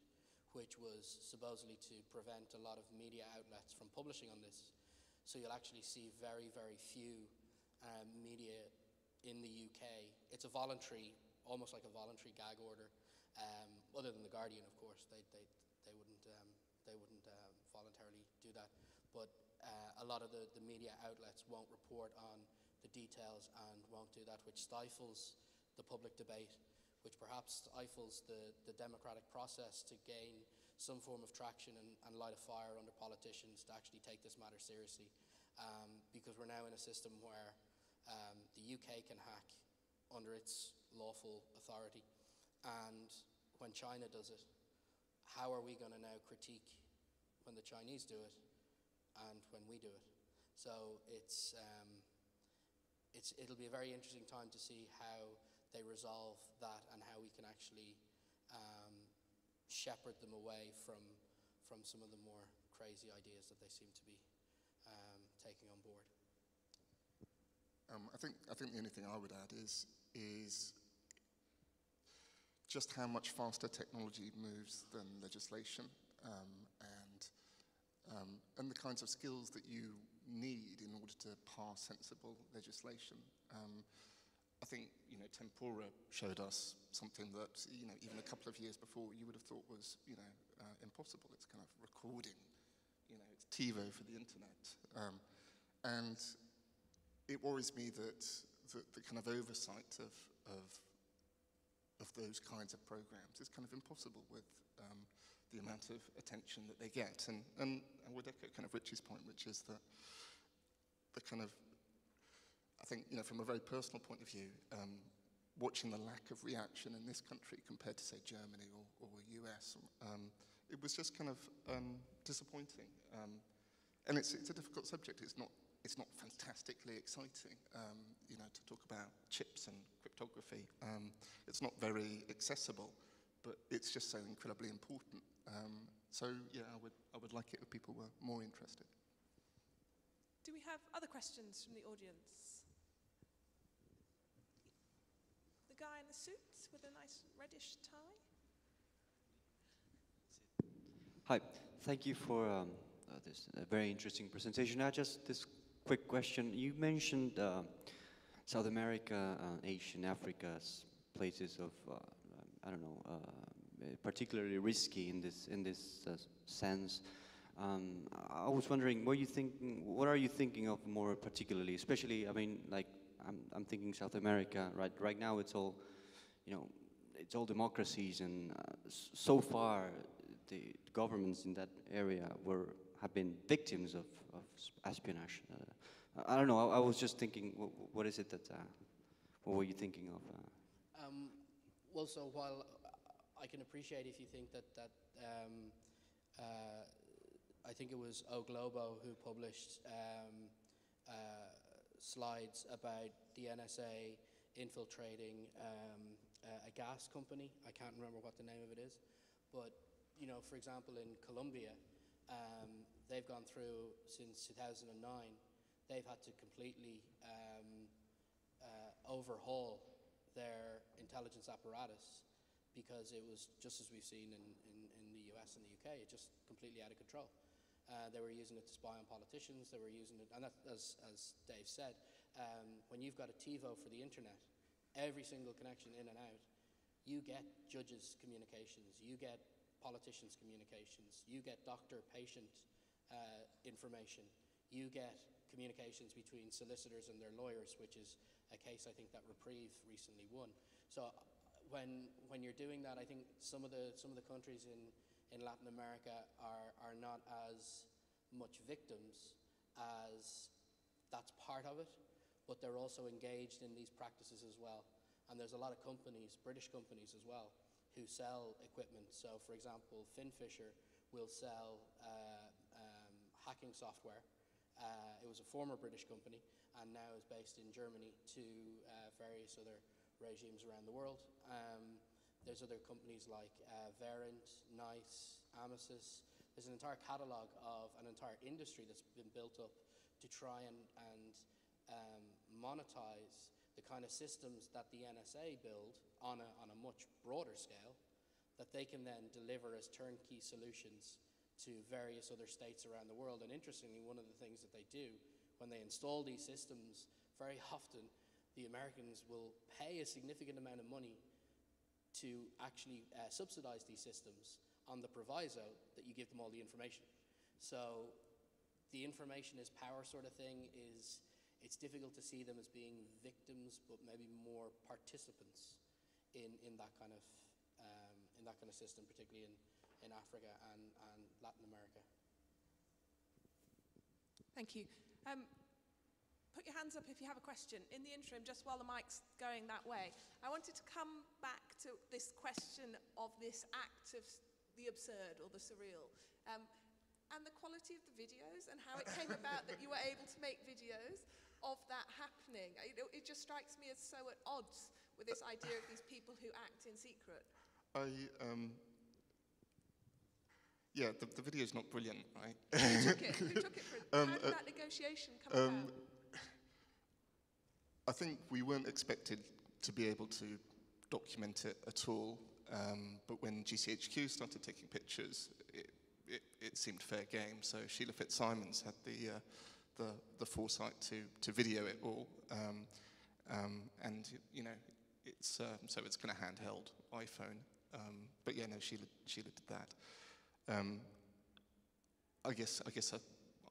which was supposedly to prevent a lot of media outlets from publishing on this. So you'll actually see very, very few media in the UK. It's a voluntary, almost like a voluntary gag order, other than The Guardian, of course. They wouldn't voluntarily do that. But a lot of the media outlets won't report on the details and won't do that, which stifles the public debate, which perhaps stifles the democratic process to gain some form of traction and light a fire under politicians to actually take this matter seriously. Because we're now in a system where the UK can hack under its lawful authority. And when China does it, how are we going to now critique when the Chinese do it and when we do it? So it'll be a very interesting time to see how they resolve that and how we can actually shepherd them away from some of the more crazy ideas that they seem to be taking on board. I think the only thing I would add is just how much faster technology moves than legislation, and the kinds of skills that you need in order to pass sensible legislation. I think Tempora showed us something that even a couple of years before you would have thought was impossible. It's kind of recording, it's TiVo for the internet, and it worries me that the kind of oversight of those kinds of programs is kind of impossible with the amount of attention that they get. And I would echo kind of Richie's point, which is that the kind of, I think, from a very personal point of view, watching the lack of reaction in this country compared to, say, Germany or US, it was just kind of disappointing. And it's a difficult subject. It's not fantastically exciting, to talk about chips and cryptography. It's not very accessible, but it's just so incredibly important. So yeah, I would like it if people were more interested. Do we have other questions from the audience? The guy in the suit with a nice reddish tie. Hi, thank you for this very interesting presentation. Now, just this quick question. You mentioned South America, Asia, and Africa as places of, I don't know, particularly risky in this sense. I was wondering, what are you thinking of more particularly? Especially, I mean, like I'm thinking South America. Right now, it's all, it's all democracies, and so far, the governments in that area have been victims of espionage. I don't know. I was just thinking, what is it that? What were you thinking of? Well, so while I can appreciate if you think that I think it was O Globo who published slides about the NSA infiltrating a gas company. I can't remember what the name of it is, but for example, in Colombia, they've gone through since 2009. They've had to completely overhaul their intelligence apparatus because it was, just as we've seen in the US and the UK, it just completely out of control. They were using it to spy on politicians. They were using it, and that, as Dave said, when you've got a TiVo for the internet, every single connection in and out, you get judges' communications, you get politicians' communications, you get doctor-patient information, you get communications between solicitors and their lawyers, which is a case I think that Reprieve recently won. So when you're doing that, I think some of the countries in Latin America are not as much victims as that's part of it, but they're also engaged in these practices as well. And there's a lot of companies, British companies as well, who sell equipment. So for example, Finfisher will sell hacking software. It was a former British company and now is based in Germany to various other regimes around the world. There's other companies like Verint, NICE, Amisys. There's an entire catalog of an entire industry that's been built up to try and monetize the kind of systems that the NSA build on a much broader scale that they can then deliver as turnkey solutions to various other states around the world. And interestingly, one of the things that they do when they install these systems, very often the Americans will pay a significant amount of money to actually subsidize these systems on the proviso that you give them all the information. So the information is power sort of thing it's difficult to see them as being victims, but maybe more participants in that kind of system, particularly in Africa and Latin America. Thank you. Put your hands up if you have a question. In the interim, just while the mic's going that way, I wanted to come back to this question of this act of the absurd or the surreal, and the quality of the videos and how it came about that you were able to make videos of that happening. It just strikes me as so at odds with this idea of these people who act in secret. Yeah, the video's not brilliant, right? Who took it? How did that negotiation come about? I think we weren't expected to be able to document it at all, but when GCHQ started taking pictures, it seemed fair game. So Sheila Fitzsimons had the foresight to video it all, and it's so it's kind of handheld iPhone. But yeah, no, Sheila did that. I guess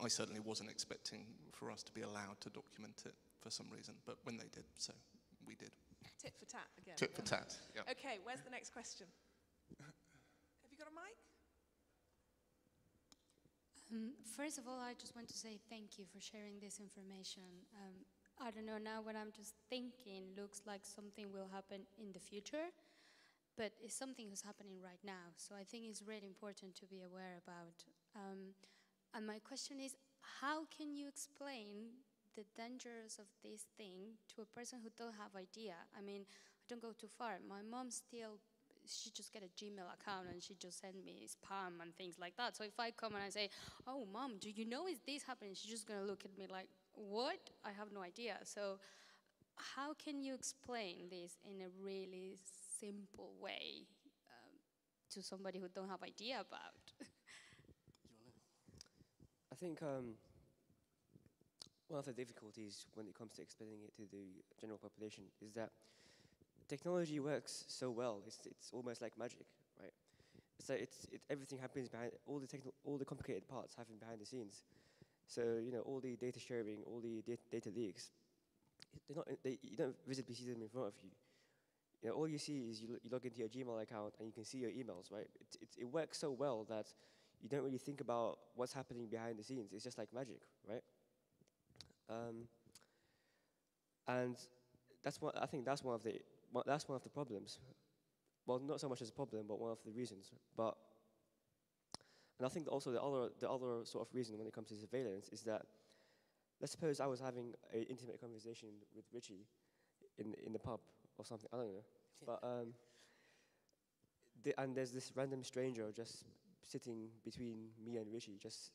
I certainly wasn't expecting for us to be allowed to document it for some reason, but when they did, so we did. Tit for tat again. Tit for tat, yeah. Okay, where's the next question? Have you got a mic? First of all, I just want to say thank you for sharing this information. I don't know, now what I'm just thinking looks like something will happen in the future, but it's something that's happening right now. So I think it's really important to be aware about. And my question is, how can you explain the dangers of this thing to a person who don't have idea? I mean, I don't go too far. My mom still, she just get a Gmail account and she just send me spam and things like that. So if I come and I say, oh, mom, do you know is this happening? She's just gonna look at me like, what? I have no idea. So how can you explain this in a really simple way to somebody who don't have idea about? I think one of the difficulties when it comes to explaining it to the general population is that technology works so well. It's almost like magic, right? So everything happens behind all the complicated parts happen behind the scenes. So all the data sharing, all the data leaks, you don't visibly see them in front of you. All you see is you log into your Gmail account and you can see your emails, right? It works so well that you don't really think about what's happening behind the scenes. It's just like magic, right? And I think that's one of the problems. Well, not so much as a problem, but one of the reasons. And I think also the other sort of reason when it comes to surveillance is that, let's suppose I was having an intimate conversation with Richie in the pub or something, I don't know. But and there's this random stranger just sitting between me and Richie, just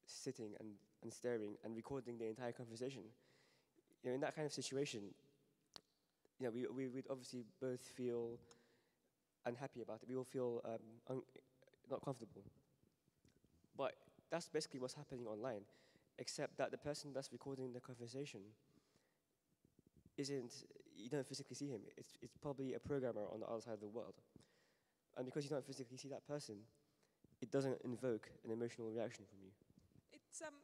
sitting and staring and recording the entire conversation. In that kind of situation, we would obviously both feel unhappy about it. We will feel not comfortable. But that's basically what's happening online, except that the person that's recording the conversation you don't physically see him. It's probably a programmer on the other side of the world. And because you don't physically see that person, it doesn't invoke an emotional reaction from you.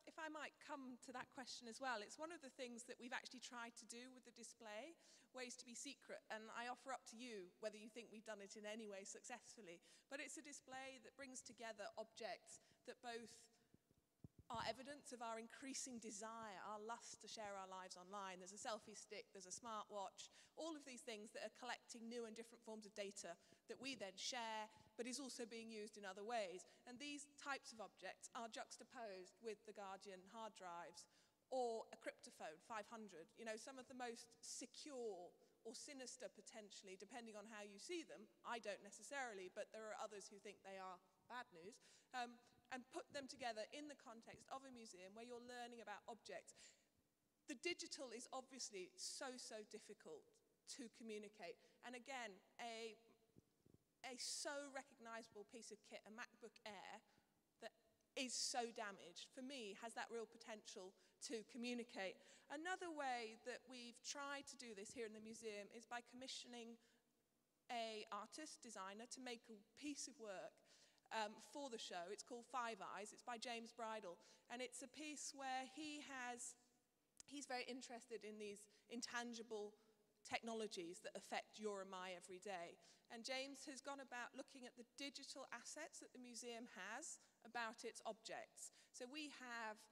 If I might come to that question as well, it's one of the things that we've actually tried to do with the display, ways to be secret, and I offer up to you whether you think we've done it in any way successfully, but it's a display that brings together objects that both are evidence of our increasing desire, our lust to share our lives online. There's a selfie stick, there's a smartwatch, all of these things that are collecting new and different forms of data that we then share, but is also being used in other ways. And these types of objects are juxtaposed with the Guardian hard drives or a cryptophone 500, some of the most secure or sinister potentially, depending on how you see them. I don't necessarily, but there are others who think they are bad news. And put them together in the context of a museum where you're learning about objects. The digital is obviously so difficult to communicate. And again, a so recognizable piece of kit, a MacBook Air, that is so damaged, for me, has that real potential to communicate. Another way that we've tried to do this here in the museum is by commissioning an artist, designer, to make a piece of work for the show. It's called Five Eyes. It's by James Bridle. And it's a piece where he's very interested in these intangible technologies that affect your and my every day. And James has gone about looking at the digital assets that the museum has about its objects. So we have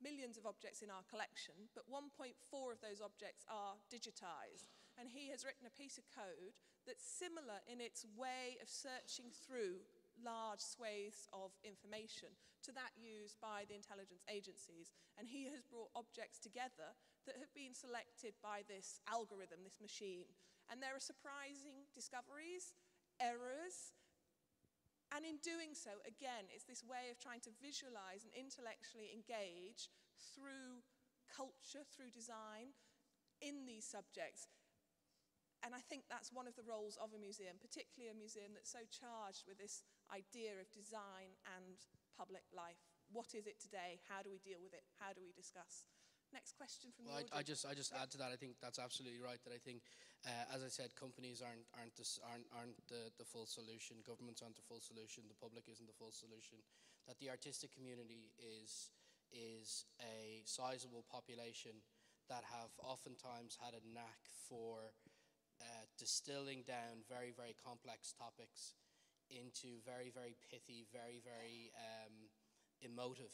millions of objects in our collection, but 1.4 of those objects are digitized. And he has written a piece of code that's similar in its way of searching through large swathes of information to that used by the intelligence agencies. And he has brought objects together that have been selected by this algorithm, this machine. And there are surprising discoveries, errors, and in doing so, again, it's this way of trying to visualize and intellectually engage through culture, through design, in these subjects. And I think that's one of the roles of a museum, particularly a museum that's so charged with this idea of design and public life. What is it today? How do we deal with it? How do we discuss? Next question from the audience. I just add to that. I think that's absolutely right. That I think, as I said, companies aren't the full solution. Governments aren't the full solution. The public isn't the full solution. That the artistic community is a sizable population that have oftentimes had a knack for distilling down very, very complex topics into very, very pithy, very, very emotive,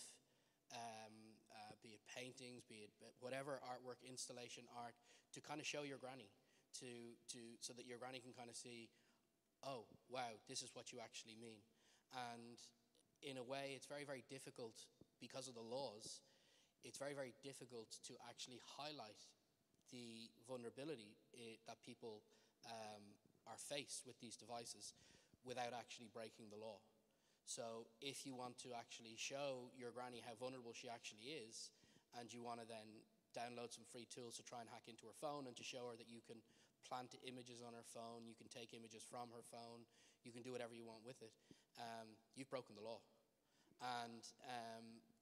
be it paintings, be it whatever artwork, installation art, to kind of show your granny, so that your granny can kind of see, oh, wow, this is what you actually mean. And in a way, it's very, very difficult, because of the laws, it's very, very difficult to actually highlight the vulnerability that people are faced with these devices without actually breaking the law. So if you want to actually show your granny how vulnerable she actually is, and you want to then download some free tools to try and hack into her phone and to show her that you can plant images on her phone, you can take images from her phone, you can do whatever you want with it, you've broken the law. And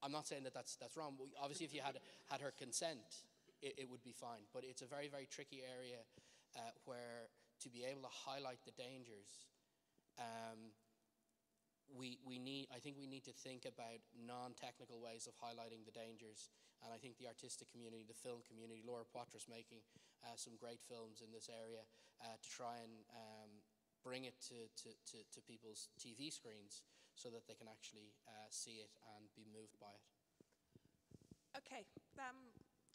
I'm not saying that that's wrong. Obviously, if you had her consent, it would be fine. But it's a very, very tricky area where to be able to highlight the dangers, I think we need to think about non-technical ways of highlighting the dangers. And I think the artistic community, the film community, Laura Poitras making some great films in this area to try and bring it to people's TV screens so that they can actually see it and be moved by it. Okay,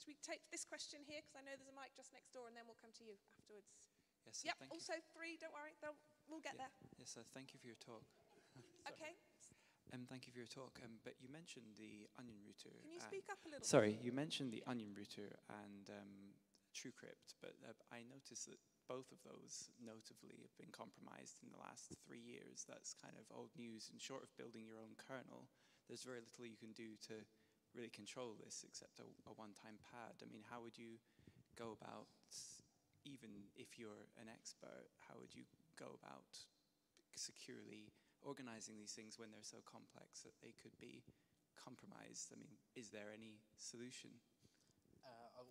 should we take this question here? Because I know there's a mic just next door, and then we'll come to you afterwards. Yes, yep, thank also you. 3, don't worry, we'll get there. Yes, thank you for your talk. Okay. Thank you for your talk. But you mentioned the onion router. Can you speak up a little? Sorry, you mentioned the onion router and TrueCrypt, but I noticed that both of those notably have been compromised in the last 3 years. That's kind of old news. And short of building your own kernel, there's very little you can do to really control this except a one-time pad. I mean, how would you go about, even if you're an expert, how would you go about securely organizing these things when they're so complex that they could be compromised? I mean, is there any solution?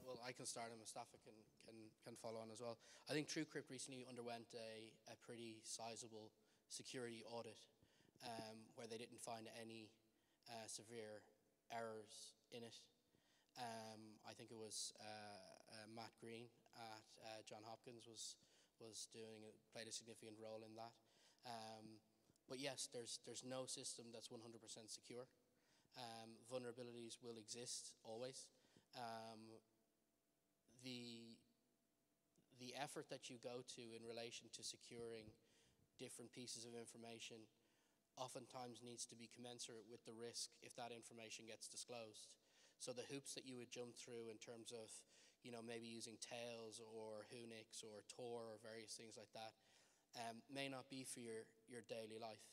Well, I can start, and Mustafa can follow on as well. I think TrueCrypt recently underwent a pretty sizable security audit where they didn't find any severe errors in it. I think it was Matt Green at Johns Hopkins played a significant role in that. But yes, there's no system that's 100% secure. Vulnerabilities will exist always. The effort that you go to in relation to securing different pieces of information oftentimes needs to be commensurate with the risk if that information gets disclosed. So the hoops that you would jump through in terms of, maybe using Tails or Whonix or Tor or various things like that may not be for your daily life.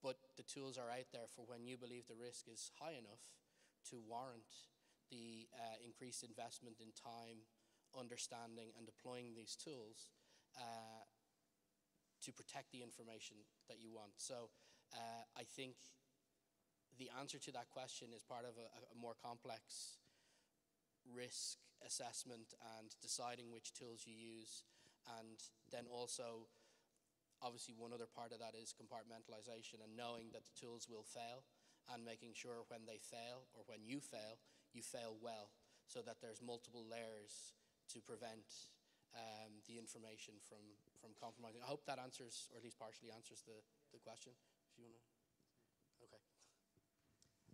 But the tools are out there for when you believe the risk is high enough to warrant the increased investment in time, understanding, and deploying these tools to protect the information that you want. So I think the answer to that question is part of a more complex risk assessment and deciding which tools you use. And then also, obviously, one other part of that is compartmentalization and knowing that the tools will fail and making sure when they fail or when you fail well, so that there's multiple layers to prevent the information from compromising. I hope that answers, or at least partially answers the question. If you want to. Okay.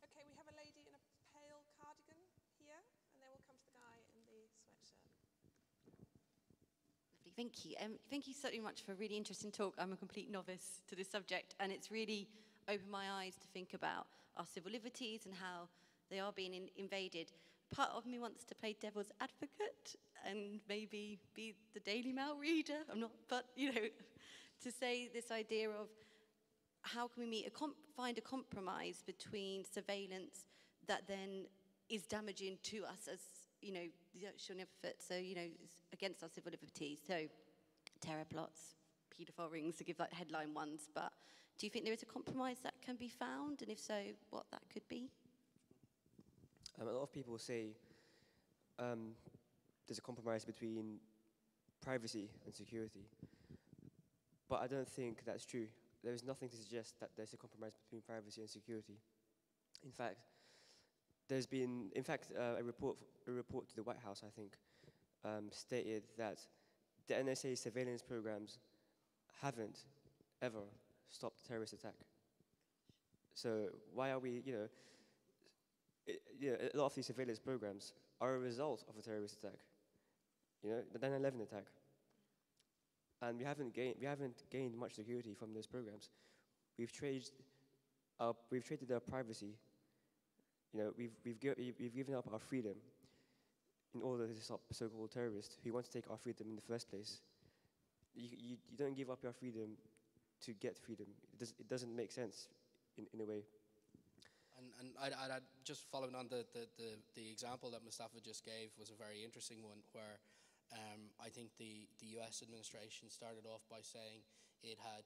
Okay, we have a lady in a pale cardigan here, and then we'll come to the guy in the sweatshirt. Lovely, thank you. Thank you so much for a really interesting talk. I'm a complete novice to this subject, and it's really opened my eyes to think about our civil liberties and how they are being invaded. Part of me wants to play devil's advocate and maybe be the Daily Mail reader. I'm not, but to say this idea of how can we find a compromise between surveillance that then is damaging to us as the actual effort. So it's against our civil liberties. So terror plots, paedophile rings, to give like headline ones. But do you think there is a compromise that can be found, and if so, what that could be? A lot of people say there's a compromise between privacy and security, but I don't think that's true. There is nothing to suggest that there's a compromise between privacy and security. In fact, there's been, a report to the White House, I think, stated that the NSA surveillance programs haven't ever stopped a terrorist attack. So why are we, a lot of these surveillance programs are a result of a terrorist attack, the 9/11 attack. And we haven't gained much security from those programs. We've traded our privacy. We've given up our freedom in order to stop so-called terrorists who want to take our freedom in the first place. You don't give up your freedom to get freedom. It doesn't make sense in a way. And I'd just following on the example that Mustafa just gave was a very interesting one, where I think the US administration started off by saying it had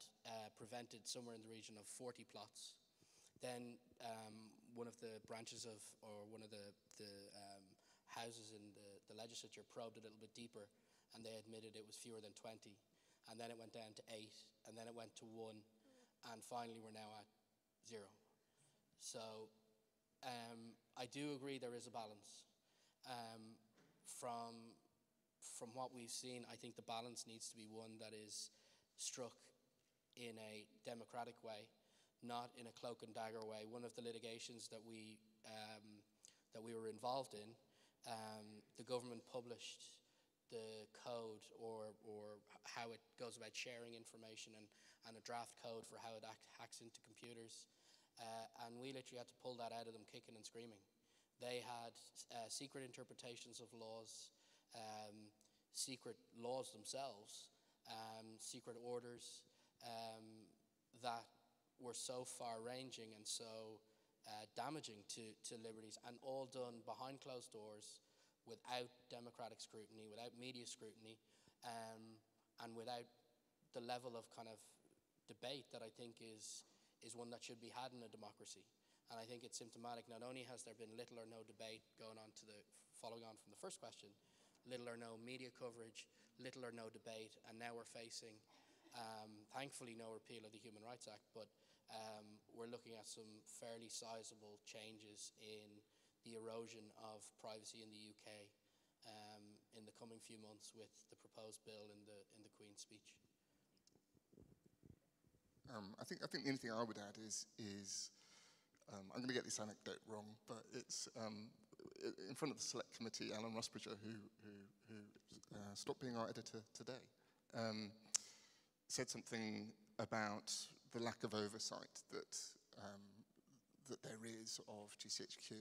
prevented somewhere in the region of 40 plots. Then one of the branches of, or one of the houses in the legislature probed a little bit deeper, and they admitted it was fewer than 20. And then it went down to 8, and then it went to 1, and finally we're now at 0. So I do agree there is a balance. From what we've seen, I think the balance needs to be one that is struck in a democratic way, not in a cloak and dagger way. One of the litigations that we were involved in, the government published the code or how it goes about sharing information and a draft code for how it hacks into computers. And we literally had to pull that out of them kicking and screaming. They had secret interpretations of laws, secret laws themselves, secret orders that were so far-ranging and so damaging to liberties, and all done behind closed doors, without democratic scrutiny, without media scrutiny, and without the level of kind of debate that I think is one that should be had in a democracy. And I think it's symptomatic. Not only has there been little or no debate going on to following on from the first question, little or no media coverage, little or no debate, and now we're facing, thankfully, no repeal of the Human Rights Act, but we're looking at some fairly sizable changes in the erosion of privacy in the UK in the coming few months with the proposed bill in the Queen's speech. I think the only thing I would add is I'm going to get this anecdote wrong, but it's in front of the select committee, Alan Rusbridger, who stopped being our editor today, said something about the lack of oversight that there is of GCHQ.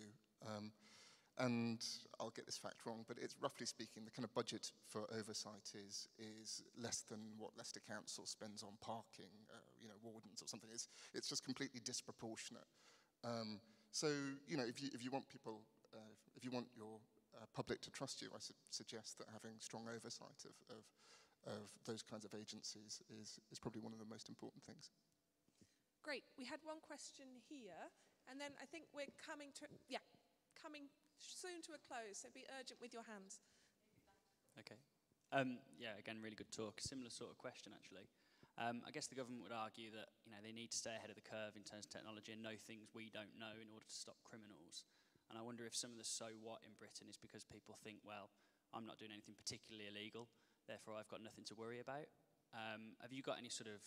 And I'll get this fact wrong, but it's roughly speaking, the kind of budget for oversight is less than what Leicester Council spends on parking, wardens or something. It's just completely disproportionate. So, if you want people, if you want your public to trust you, I suggest that having strong oversight of those kinds of agencies is probably one of the most important things. Great. We had one question here, and then I think we're coming soon to a close, so be urgent with your hands. Okay. Yeah, again, really good talk. Similar sort of question, actually. I guess the government would argue that they need to stay ahead of the curve in terms of technology and know things we don't know in order to stop criminals. And I wonder if some of the so what in Britain is because people think, well, I'm not doing anything particularly illegal, therefore I've got nothing to worry about. Have you got any sort of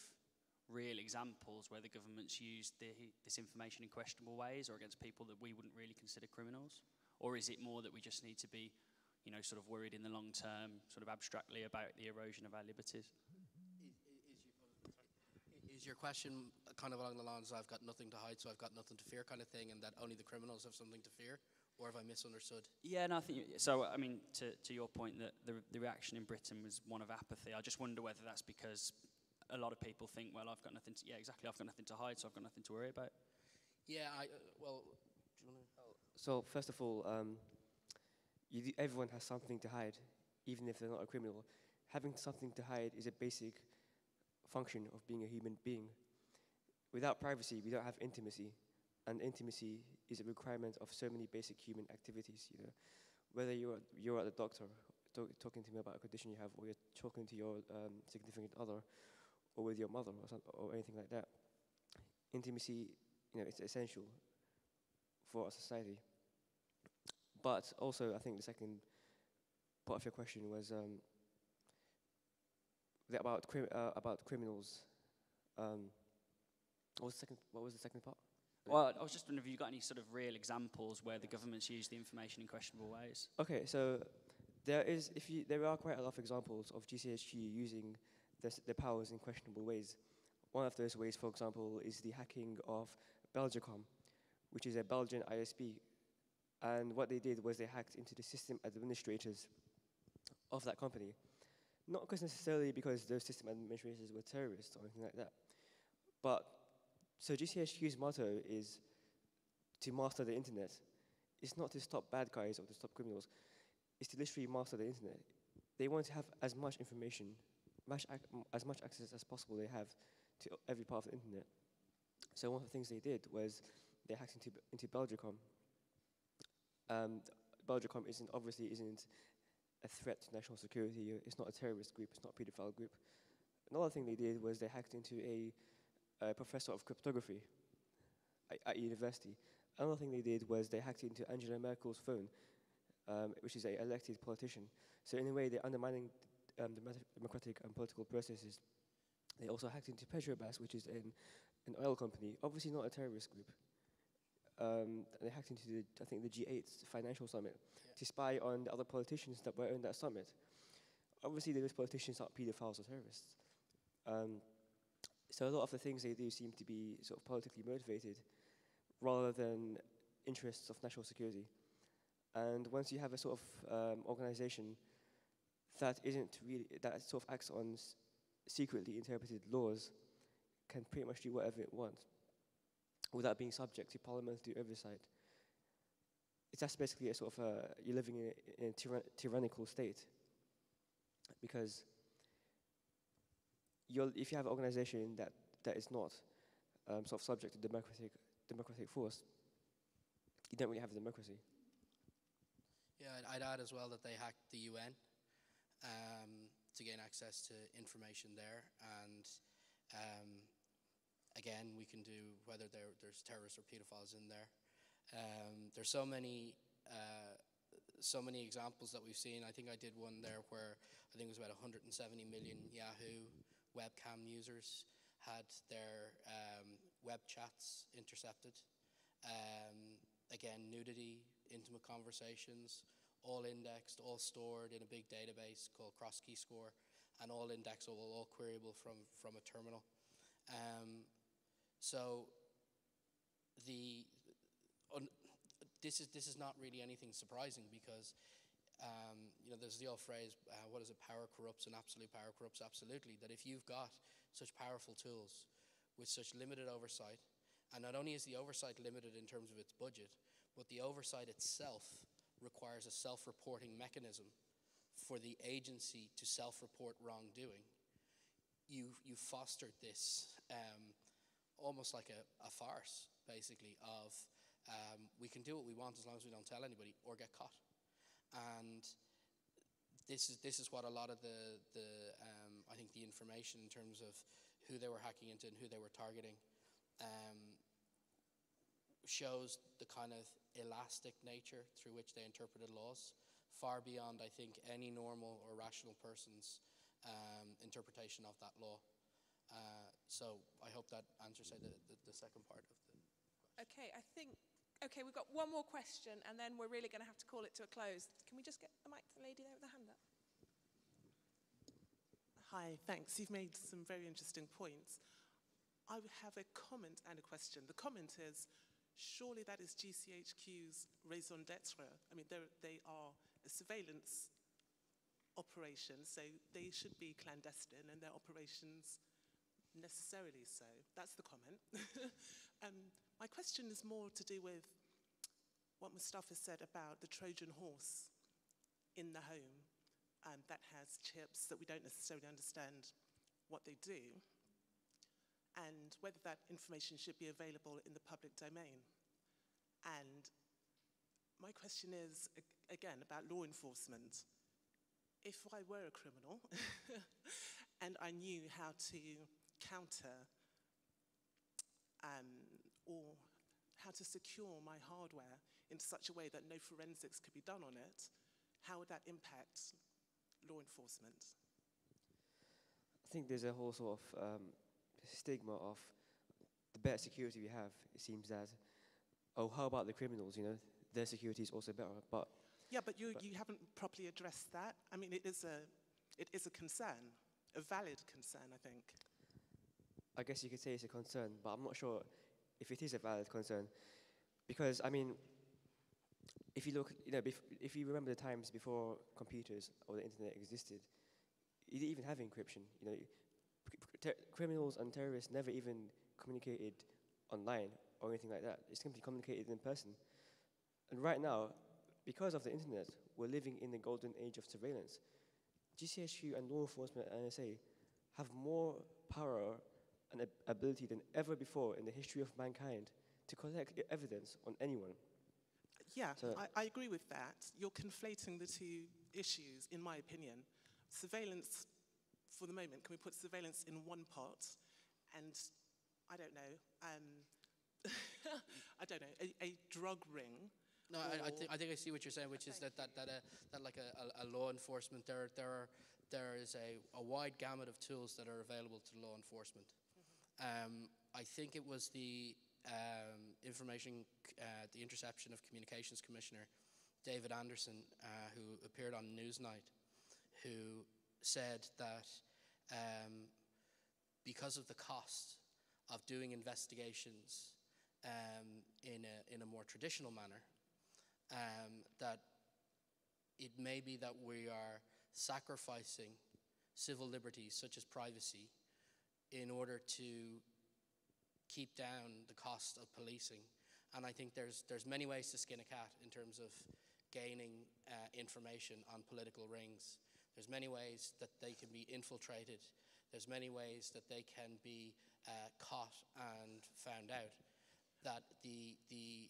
real examples where the government's used this information in questionable ways or against people that we wouldn't really consider criminals? Or is it more that we just need to be, sort of worried in the long term, sort of abstractly about the erosion of our liberties? Is your question kind of along the lines, I've got nothing to hide, so I've got nothing to fear kind of thing, and that only the criminals have something to fear? Or have I misunderstood? Yeah, no, I think so. I mean, to your point, that the reaction in Britain was one of apathy. I just wonder whether that's because a lot of people think, well, I've got nothing to, I've got nothing to hide, so I've got nothing to worry about. Yeah, well, do you want to? So first of all, everyone has something to hide, even if they're not a criminal. Having something to hide is a basic function of being a human being. Without privacy, we don't have intimacy, and intimacy is a requirement of so many basic human activities. Whether you're at the doctor talking to me about a condition you have, or you're talking to your significant other, or with your mother, or anything like that. Intimacy, it's essential for our society. But also, I think the second part of your question was about criminals. What was the second part? Well, I was just wondering if you've got any sort of real examples where the government's used the information in questionable ways. Okay, so there are quite a lot of examples of GCHQ using the powers in questionable ways. One of those ways, for example, is the hacking of Belgacom, which is a Belgian ISP. And what they did was they hacked into the system administrators of that company. Not necessarily because those system administrators were terrorists or anything like that. But, so GCHQ's motto is to master the internet. It's not to stop bad guys or to stop criminals. It's to literally master the internet. They want to have as much information, as much access as possible they have to every part of the internet. So one of the things they did was they hacked into Belgacom. Belgacom obviously isn't a threat to national security. It's not a terrorist group. It's not a pedophile group. Another thing they did was they hacked into a professor of cryptography at university. Another thing they did was they hacked into Angela Merkel's phone, which is an elected politician. So in a way, they're undermining democratic and political processes. They also hacked into Petrobras, which is an oil company, obviously not a terrorist group. They hacked into the G8 financial summit to spy on the other politicians that were in that summit. Obviously, those politicians aren't pedophiles or terrorists. So a lot of the things they do seem to be sort of politically motivated rather than interests of national security. And once you have a sort of organization that sort of acts on secretly interpreted laws, can pretty much do whatever it wants without being subject to parliamentary oversight. That's basically a sort of you're living in a tyrannical state, because if you have an organization that is not sort of subject to democratic force, you don't really have a democracy. Yeah, I'd add as well that they hacked the UN to gain access to information there, and again, we can do whether there's terrorists or pedophiles in there. There's so many examples that we've seen. I think I did one there where I think it was about 170 million Yahoo webcam users had their web chats intercepted. Again, nudity, intimate conversations, all indexed, all stored in a big database called Cross-Key Score, and all indexable, all queryable from a terminal. So this is not really anything surprising, because there's the old phrase, what is it, power corrupts and absolute power corrupts absolutely, that if you've got such powerful tools with such limited oversight, and not only is the oversight limited in terms of its budget, but the oversight itself requires a self-reporting mechanism for the agency to self-report wrongdoing. You fostered this almost like a farce, basically, of we can do what we want as long as we don't tell anybody or get caught. And this is what a lot of I think the information in terms of who they were hacking into and who they were targeting shows the kind of elastic nature through which they interpreted laws, far beyond, I think, any normal or rational person's interpretation of that law. So I hope that answers the second part of the question. Okay, we've got one more question, and then we're really going to have to call it to a close. Can we just get the mic to the lady there with the hand up? Hi, thanks. You've made some very interesting points. I have a comment and a question. The comment is, surely that is GCHQ's raison d'etre. I mean, they are a surveillance operation, so they should be clandestine, and their operations necessarily so. That's the comment. My question is more to do with what Mustafa said about the Trojan horse in the home that has chips that we don't necessarily understand what they do, and whether that information should be available in the public domain. And my question is, again, about law enforcement. If I were a criminal and I knew how to counter or how to secure my hardware in such a way that no forensics could be done on it, how would that impact law enforcement? I think there's a whole sort of stigma of the better security we have. It seems that, oh, how about the criminals? You know, their security is also better. But yeah, but you haven't properly addressed that. I mean, it is a concern, a valid concern, I think. I guess you could say it's a concern, but I'm not sure if it is a valid concern, because I mean, if you look, you know, if you remember the times before computers or the internet existed, you didn't even have encryption. You know, criminals and terrorists never even communicated online or anything like that. It's simply communicated in person. And right now, because of the internet, we're living in the golden age of surveillance. GCHQ and law enforcement and NSA have more power and ability than ever before in the history of mankind to collect evidence on anyone. Yeah, So I agree with that. You're conflating the two issues, in my opinion. Surveillance, for the moment, can we put surveillance in one pot? And I don't know, a drug ring. No, I think I see what you're saying, which is that like a law enforcement, there is a wide gamut of tools that are available to law enforcement. I think it was the Interception of Communications Commissioner David Anderson, who appeared on Newsnight, who said that because of the cost of doing investigations in a more traditional manner, that it may be that we are sacrificing civil liberties such as privacy in order to keep down the cost of policing. And I think there's many ways to skin a cat in terms of gaining information on political rings. There's many ways that they can be infiltrated. There's many ways that they can be caught and found out. That the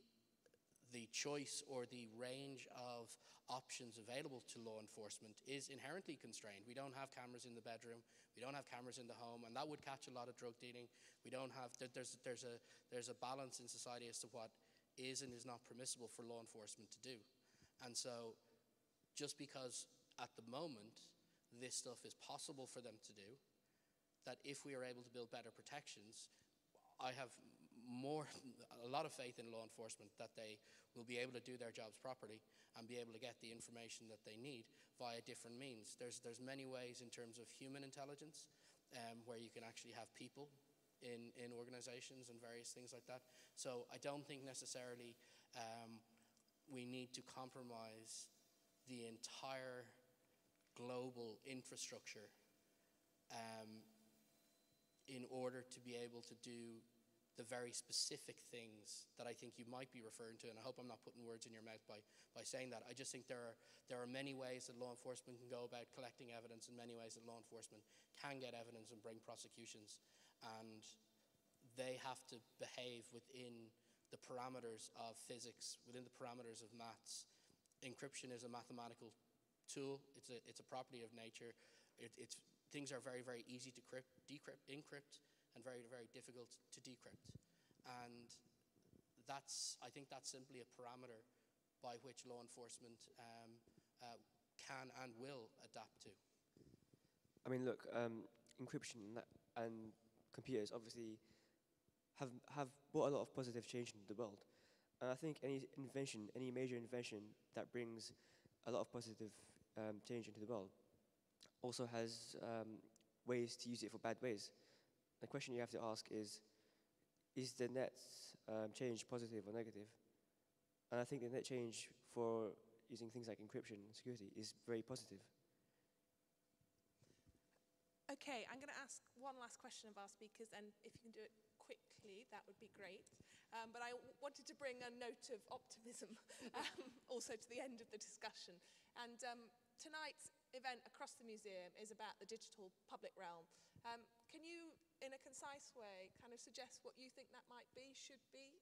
choice or the range of options available to law enforcement is inherently constrained. We don't have cameras in the bedroom. We don't have cameras in the home, and that would catch a lot of drug dealing. We don't have. There's a balance in society as to what is and is not permissible for law enforcement to do, and so just because at the moment this stuff is possible for them to do, that if we are able to build better protections, I have a lot of faith in law enforcement that they will be able to do their jobs properly and be able to get the information that they need via different means. There's many ways in terms of human intelligence, where you can actually have people in organizations and various things like that. So I don't think necessarily we need to compromise the entire global infrastructure in order to be able to do the very specific things that I think you might be referring to, and I hope I'm not putting words in your mouth by saying that. I just think there are many ways that law enforcement can go about collecting evidence, and many ways that law enforcement can get evidence and bring prosecutions, and they have to behave within the parameters of physics, within the parameters of maths. Encryption is a mathematical tool. It's a property of nature. Things are very, very easy to encrypt, and very, very difficult to decrypt. And I think that's simply a parameter by which law enforcement can and will adapt to. I mean, look, encryption and computers obviously have brought a lot of positive change into the world. And I think any major invention that brings a lot of positive change into the world also has ways to use it for bad ways. The question you have to ask is the net change positive or negative? And I think the net change for using things like encryption and security is very positive. Okay, I'm going to ask one last question of our speakers, and if you can do it quickly, that would be great. But I wanted to bring a note of optimism also to the end of the discussion. And tonight's event across the museum is about the digital public realm. Can you, in a concise way, kind of suggest what you think that might be, should be?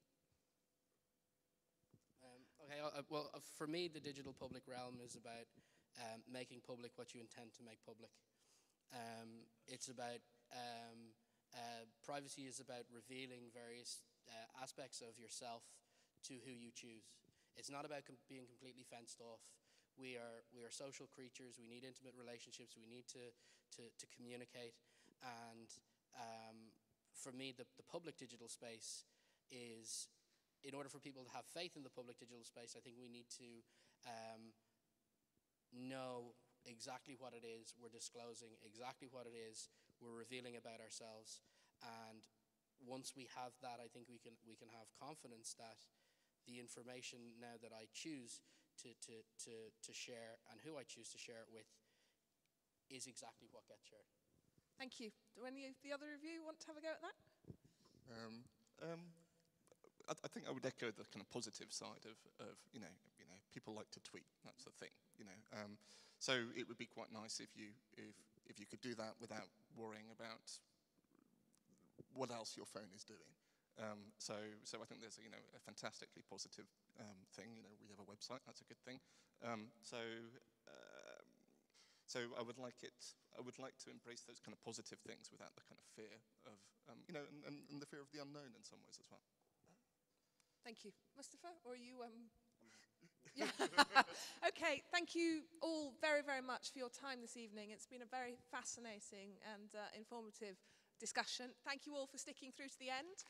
Okay, well, for me, the digital public realm is about making public what you intend to make public. It's about, privacy is about revealing various aspects of yourself to who you choose. It's not about being completely fenced off We are social creatures. We need intimate relationships. We need to communicate. And for me, the public digital space is, in order for people to have faith in the public digital space, I think we need to know exactly what it is we're disclosing, exactly what it is we're revealing about ourselves. And once we have that, I think we can have confidence that the information now that I choose to share and who I choose to share it with is exactly what gets shared. Thank you. Do any of the other of you want to have a go at that? I think I would echo the kind of positive side of you know people like to tweet. That's the thing, you know. So it would be quite nice if you could do that without worrying about what else your phone is doing. So I think there's a fantastically positive thing. You know, we have a website. That's a good thing. So I would like to embrace those kind of positive things without the kind of fear of and the fear of the unknown in some ways as well. Thank you. Mustafa, or are you... Yeah. Okay, thank you all very, very much for your time this evening. It's been a very fascinating and informative discussion. Thank you all for sticking through to the end.